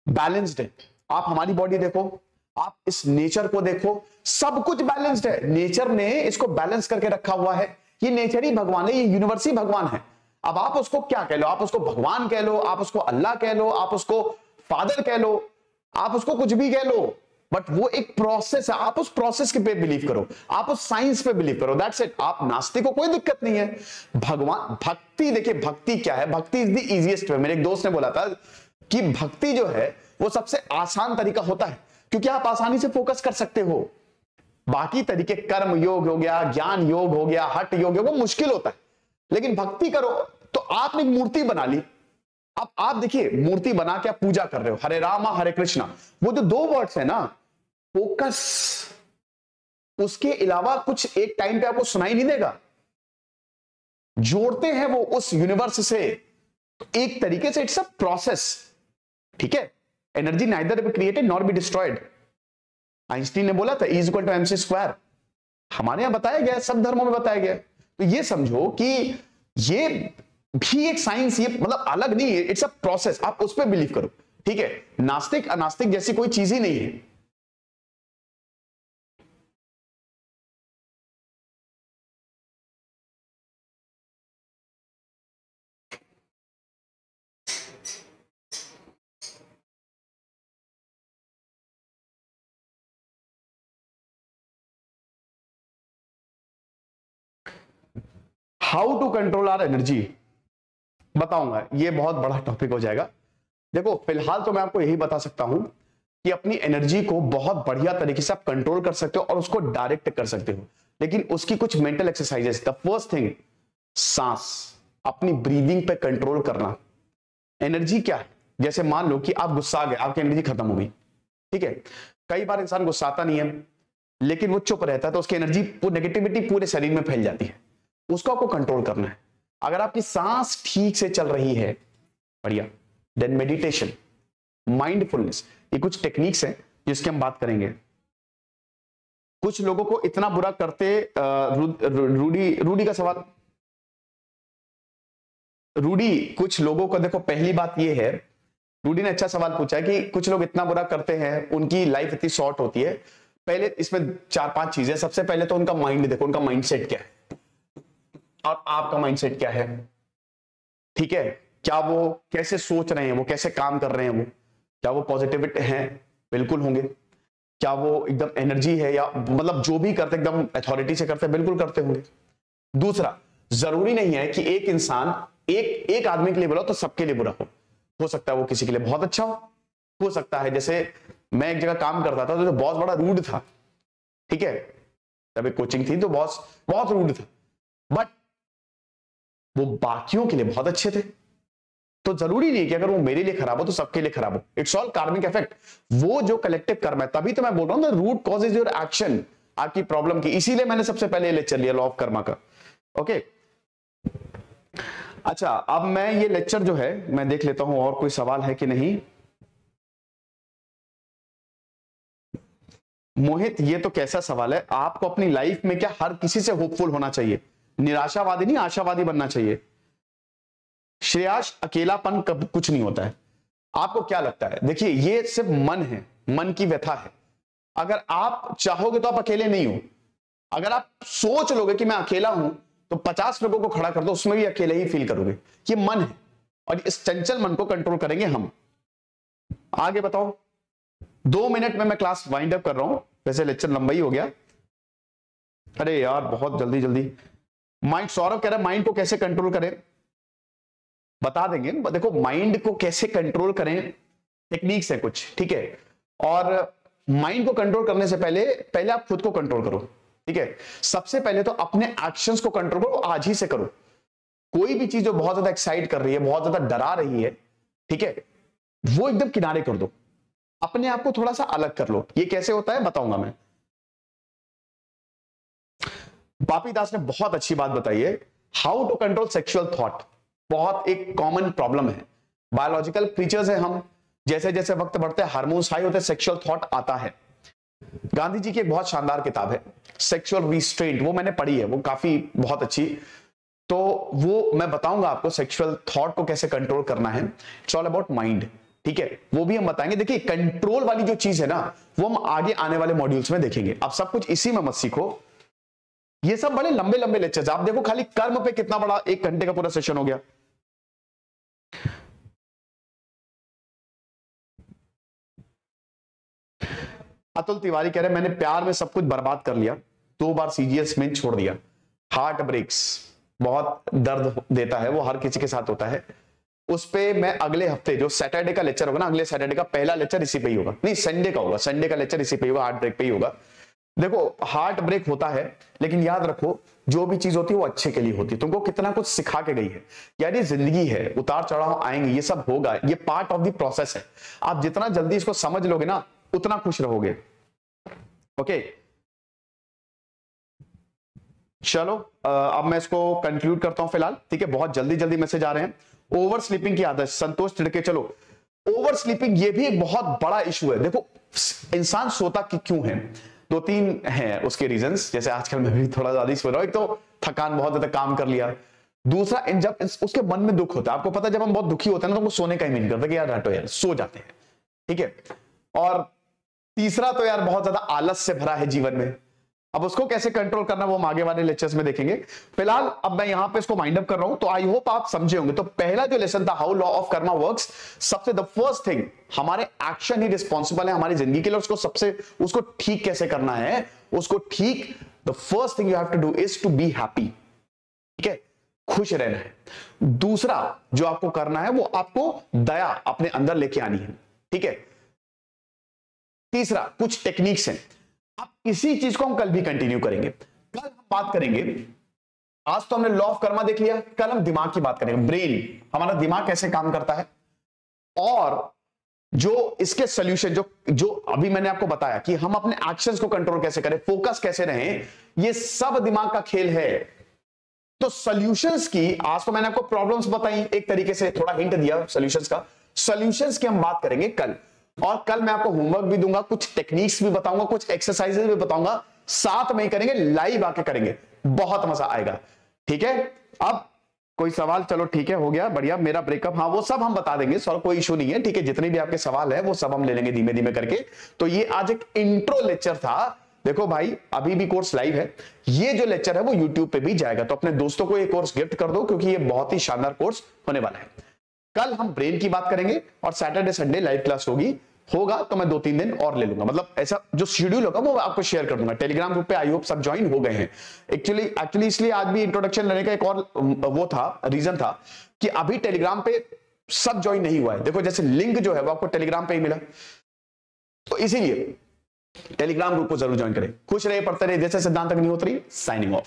Speaker 1: बैलेंस्ड है। आप हमारी बॉडी देखो, आप इस नेचर को देखो, सब कुछ बैलेंस्ड है। नेचर ने इसको बैलेंस करके रखा हुआ है। ये नेचर ही भगवान है, ये यूनिवर्स ही भगवान है। अब आप उसको क्या कह लो, आप उसको भगवान कह लो, आप उसको अल्लाह कह लो, आप उसको फादर कह लो, आप उसको कुछ भी कह लो, बट वो एक प्रोसेस है। आप उस प्रोसेस के पे बिलीव करो, आप उस साइंस पे बिलीव करो, दैट्स इट। आप नास्तिक को कोई दिक्कत नहीं है। भगवान, भक्ति, देखिए भक्ति क्या है, भक्ति इज द इजीएस्ट वे। मेरे एक दोस्त ने बोला था कि भक्ति जो है वो सबसे आसान तरीका होता है, क्योंकि आप आसानी से फोकस कर सकते हो। बाकी तरीके, कर्म योग हो गया, ज्ञान योग हो गया, हठ योग हो गया, वो मुश्किल होता है। लेकिन भक्ति करो तो आपने एक मूर्ति बना ली। अब आप देखिए, मूर्ति बना के आप पूजा कर रहे हो, हरे रामा हरे कृष्णा, वो जो 2 वर्ड्स है ना, फोकस, उसके अलावा कुछ एक टाइम पे आपको सुनाई नहीं देगा। जोड़ते हैं वो उस यूनिवर्स से, तो एक तरीके से इट्स अ प्रोसेस, ठीक है। Energy neither be created nor be destroyed. Einstein ने बोला था E = mc स्क्वायर, हमारे यहां बताया गया, सब धर्मों में बताया गया। तो ये समझो कि ये भी एक साइंस, ये मतलब अलग नहीं है, इट्स अ प्रोसेस। आप उस पर बिलीव करो, ठीक है। नास्तिक अनास्तिक जैसी कोई चीज ही नहीं है। How to control our energy बताऊंगा, ये बहुत बड़ा टॉपिक हो जाएगा। देखो फिलहाल तो मैं आपको यही बता सकता हूं कि अपनी एनर्जी को बहुत बढ़िया तरीके से आप कंट्रोल कर सकते हो और उसको डायरेक्ट कर सकते हो, लेकिन उसकी कुछ mental exercises. The first thing, सांस, अपनी ब्रीदिंग पे कंट्रोल करना। एनर्जी क्या है, जैसे मान लो कि आप गुस्सा आ गए, आपकी एनर्जी खत्म हो गई, ठीक है। कई बार इंसान गुस्साता नहीं है लेकिन वो चुप रहता है, तो उसकी एनर्जी, वो नेगेटिविटी पूरे शरीर में फैल जाती है, उसको आपको कंट्रोल करना है। अगर आपकी सांस ठीक से चल रही है, बढ़िया, देन मेडिटेशन, माइंडफुलनेस, ये कुछ टेक्निक्स हैं जिसकी हम बात करेंगे। कुछ लोगों को इतना बुरा करते, रूडी का सवाल, रूडी, कुछ लोगों को, देखो पहली बात ये है, रूडी ने अच्छा सवाल पूछा है कि कुछ लोग इतना बुरा करते हैं, उनकी लाइफ इतनी शॉर्ट होती है। पहले इसमें 4-5 चीजें। सबसे पहले तो उनका माइंड देखो, उनका माइंडसेट क्या है और आपका माइंडसेट क्या है, ठीक है। क्या वो कैसे सोच रहे हैं, वो कैसे काम कर रहे हैं, वो क्या वो पॉजिटिव हैं, बिल्कुल होंगे। क्या वो एकदम एनर्जी है, या मतलब जो भी करते एकदम अथॉरिटी से करते, बिल्कुल करते होंगे। दूसरा, जरूरी नहीं है कि एक इंसान एक आदमी के लिए बुरा हो तो सबके लिए बुरा हो सकता है वो किसी के लिए बहुत अच्छा हो सकता है। जैसे मैं एक जगह काम करता था तो बॉस बड़ा रूड था, ठीक है, जब एक कोचिंग थी तो बॉस बहुत रूड था, बट वो बाकियों के लिए बहुत अच्छे थे। तो जरूरी नहीं कि अगर वो मेरे लिए खराब हो तो सबके लिए खराब हो। इट्स ऑल कार्मिक इफेक्ट, वो जो कलेक्टिव कर्म है। तभी तो मैं बोल रहा हूं, the root cause is your action, आपकी प्रॉब्लम की। इसीलिए मैंने सबसे पहले लेक्चर लिया लॉ ऑफ कर्मा का, ओके। अच्छा, अब मैं ये लेक्चर जो है मैं देख लेता हूं और कोई सवाल है कि नहीं। मोहित, ये तो कैसा सवाल है, आपको अपनी लाइफ में क्या हर किसी से होपफुल होना चाहिए, निराशावादी नहीं आशावादी बनना चाहिए। श्रेयास, अकेलापन कब कुछ नहीं होता है। आपको क्या लगता है, देखिए ये सिर्फ मन है, मन की व्यथा है। अगर आप चाहोगे तो आप अकेले नहीं हो। अगर आप सोच लोगे कि मैं अकेला हूं तो 50 लोगों को खड़ा कर दो, उसमें भी अकेले ही फील करोगे। ये मन है और इस चंचल मन को कंट्रोल करेंगे हम। आगे बताओ। 2 मिनट में मैं क्लास वाइंड अप कर रहा हूं, वैसे लेक्चर लंबा ही हो गया। अरे यार बहुत जल्दी जल्दी। माइंड, सौरभ कह रहा है माइंड को कैसे कंट्रोल करें, बता देंगे। देखो माइंड को कैसे कंट्रोल करें, टेक्निक्स है कुछ, ठीक है। और माइंड को कंट्रोल करने से पहले आप खुद को कंट्रोल करो, ठीक है। सबसे पहले तो अपने एक्शंस को कंट्रोल करो, आज ही से करो। कोई भी चीज जो बहुत ज्यादा एक्साइट कर रही है, बहुत ज्यादा डरा रही है, ठीक है, वो एकदम किनारे कर दो, अपने आप को थोड़ा सा अलग कर लो। ये कैसे होता है बताऊंगा मैं। बापी दास ने बहुत अच्छी बात बताई है, how to control sexual thought. बहुत एक कॉमन प्रॉब्लम है, बायोलॉजिकल क्रीचर्स है हम, जैसे जैसे वक्त बढ़ते हैं हार्मोन्स हाई होते, सेक्सुअल थॉट आता है। गांधी जी की एक बहुत शानदार किताब है सेक्सुअल रिस्ट्रेंट, वो मैंने पढ़ी है, वो काफी बहुत अच्छी। तो वो मैं बताऊंगा आपको सेक्सुअल थॉट को कैसे कंट्रोल करना है। इट्स ऑल अबाउट माइंड, ठीक है, वो भी हम बताएंगे। देखिए कंट्रोल वाली जो चीज है ना, वो हम आगे आने वाले मॉड्यूल्स में देखेंगे। अब सब कुछ इसी में मत सीखो, ये सब बड़े लंबे लंबे लेक्चर्स। आप देखो खाली कर्म पे कितना बड़ा 1 घंटे का पूरा सेशन हो गया। अतुल तिवारी कह रहे मैंने प्यार में सब कुछ बर्बाद कर लिया, 2 बार सीजीएस में छोड़ दिया, हार्ट ब्रेक्स, बहुत दर्द देता है, वो हर किसी के साथ होता है। उस पे मैं अगले हफ्ते जो सैटरडे का लेक्चर होगा ना, अगले सैटरडे का पहला लेक्चर इसी पे ही होगा, नहीं संडे का होगा, संडे का लेक्चर इसी पे ही होगा, हार्ट ब्रेक पे ही होगा। देखो हार्ट ब्रेक होता है, लेकिन याद रखो जो भी चीज होती है वो अच्छे के लिए होती है, तुमको कितना कुछ सिखा के गई है। यार ये जिंदगी है, उतार चढ़ाव आएंगे, ये सब होगा, ये पार्ट ऑफ द प्रोसेस है। आप जितना जल्दी इसको समझ लोगे ना उतना खुश रहोगे। ओके चलो अब मैं इसको कंक्लूड करता हूं फिलहाल, ठीक है। बहुत जल्दी जल्दी मैसेज आ रहे हैं। ओवर स्लीपिंग की आदत, संतोष तिड़के, चलो ओवर स्लीपिंग ये भी एक बहुत बड़ा इशू है। देखो इंसान सोता क्यों है, 2-3 हैं उसके रीजंस, जैसे आजकल मैं भी थोड़ा ज्यादा सो रहा हूं। एक तो थकान, बहुत ज्यादा काम कर लिया। दूसरा जब उसके मन में दुख होता है, आपको पता है जब हम बहुत दुखी होते हैं ना तो सोने का ही मन करता है कि यार हटो यार, सो जाते हैं, ठीक है। और तीसरा तो यार बहुत ज्यादा आलस से भरा है जीवन में, अब उसको कैसे कंट्रोल करना वो हम आगे वाले लेक्चर्स में देखेंगे। फिलहाल अब मैं यहां पे इसको वाइंड अप कर रहा हूं, तो आई होप आप समझे होंगे। तो पहला जो लेसन था how law of Karma works, सबसे द फर्स्ट थिंग, हमारे एक्शन ही रिस्पॉन्सिबल है हमारी जिंदगी के लिए। उसको ठीक कैसे करना है, उसको ठीक, the first thing you have to do is to be happy, ठीक है। खुश रहना है। दूसरा जो आपको करना है वो आपको दया अपने अंदर लेके आनी है, ठीक है। तीसरा कुछ टेक्निक्स हैं, अब इसी चीज को हम कल भी कंटिन्यू करेंगे। कल हम बात करेंगे, आज तो हमने लॉ ऑफ कर्मा देख लिया, कल हम दिमाग की बात करेंगे, ब्रेन, हमारा दिमाग कैसे काम करता है, और जो इसके सॉल्यूशन जो अभी मैंने आपको बताया कि हम अपने एक्शंस को कंट्रोल कैसे करें, फोकस कैसे रहें, ये सब दिमाग का खेल है। तो सॉल्यूशंस की, आज तो मैंने आपको प्रॉब्लम्स बताई, एक तरीके से थोड़ा हिंट दिया सॉल्यूशंस का, सॉल्यूशंस की हम बात करेंगे कल। और कल मैं आपको होमवर्क भी दूंगा, कुछ टेक्निक्स भी बताऊंगा, कुछ एक्सरसाइजेस भी बताऊंगा, साथ में ही करेंगे, लाइव आके करेंगे, बहुत मजा आएगा, ठीक है। अब कोई सवाल? चलो ठीक है, हो गया, बढ़िया। मेरा ब्रेकअप, हाँ वो सब हम बता देंगे, सर कोई इशू नहीं है, ठीक है। जितने भी आपके सवाल है वो सब हम ले लेंगे धीमे धीमे करके। तो ये आज एक इंट्रो लेक्चर था। देखो भाई, अभी भी कोर्स लाइव है, ये जो लेक्चर है वो यूट्यूब पे भी जाएगा, तो अपने दोस्तों को ये कोर्स गिफ्ट कर दो, क्योंकि ये बहुत ही शानदार कोर्स होने वाला है। कल हम ब्रेन की बात करेंगे, और सैटरडे संडे लाइव क्लास होगा तो मैं 2-3 दिन और ले लूंगा, मतलब ऐसा जो शेड्यूल होगा वो आपको शेयर कर दूंगा टेलीग्राम ग्रुप पे। आई होप सब ज्वाइन हो गए हैं। एक्चुअली इसलिए आज भी इंट्रोडक्शन लेने का एक और वो था, रीजन था कि अभी टेलीग्राम पे सब ज्वाइन नहीं हुआ है। देखो जैसे लिंक जो है वो आपको टेलीग्राम पे ही मिला, तो इसीलिए टेलीग्राम ग्रुप को जरूर ज्वाइन करें। खुश रहिए, पढ़ते रहिए। जैसे सिद्धांत अग्निहोत्री, साइनिंग ऑफ।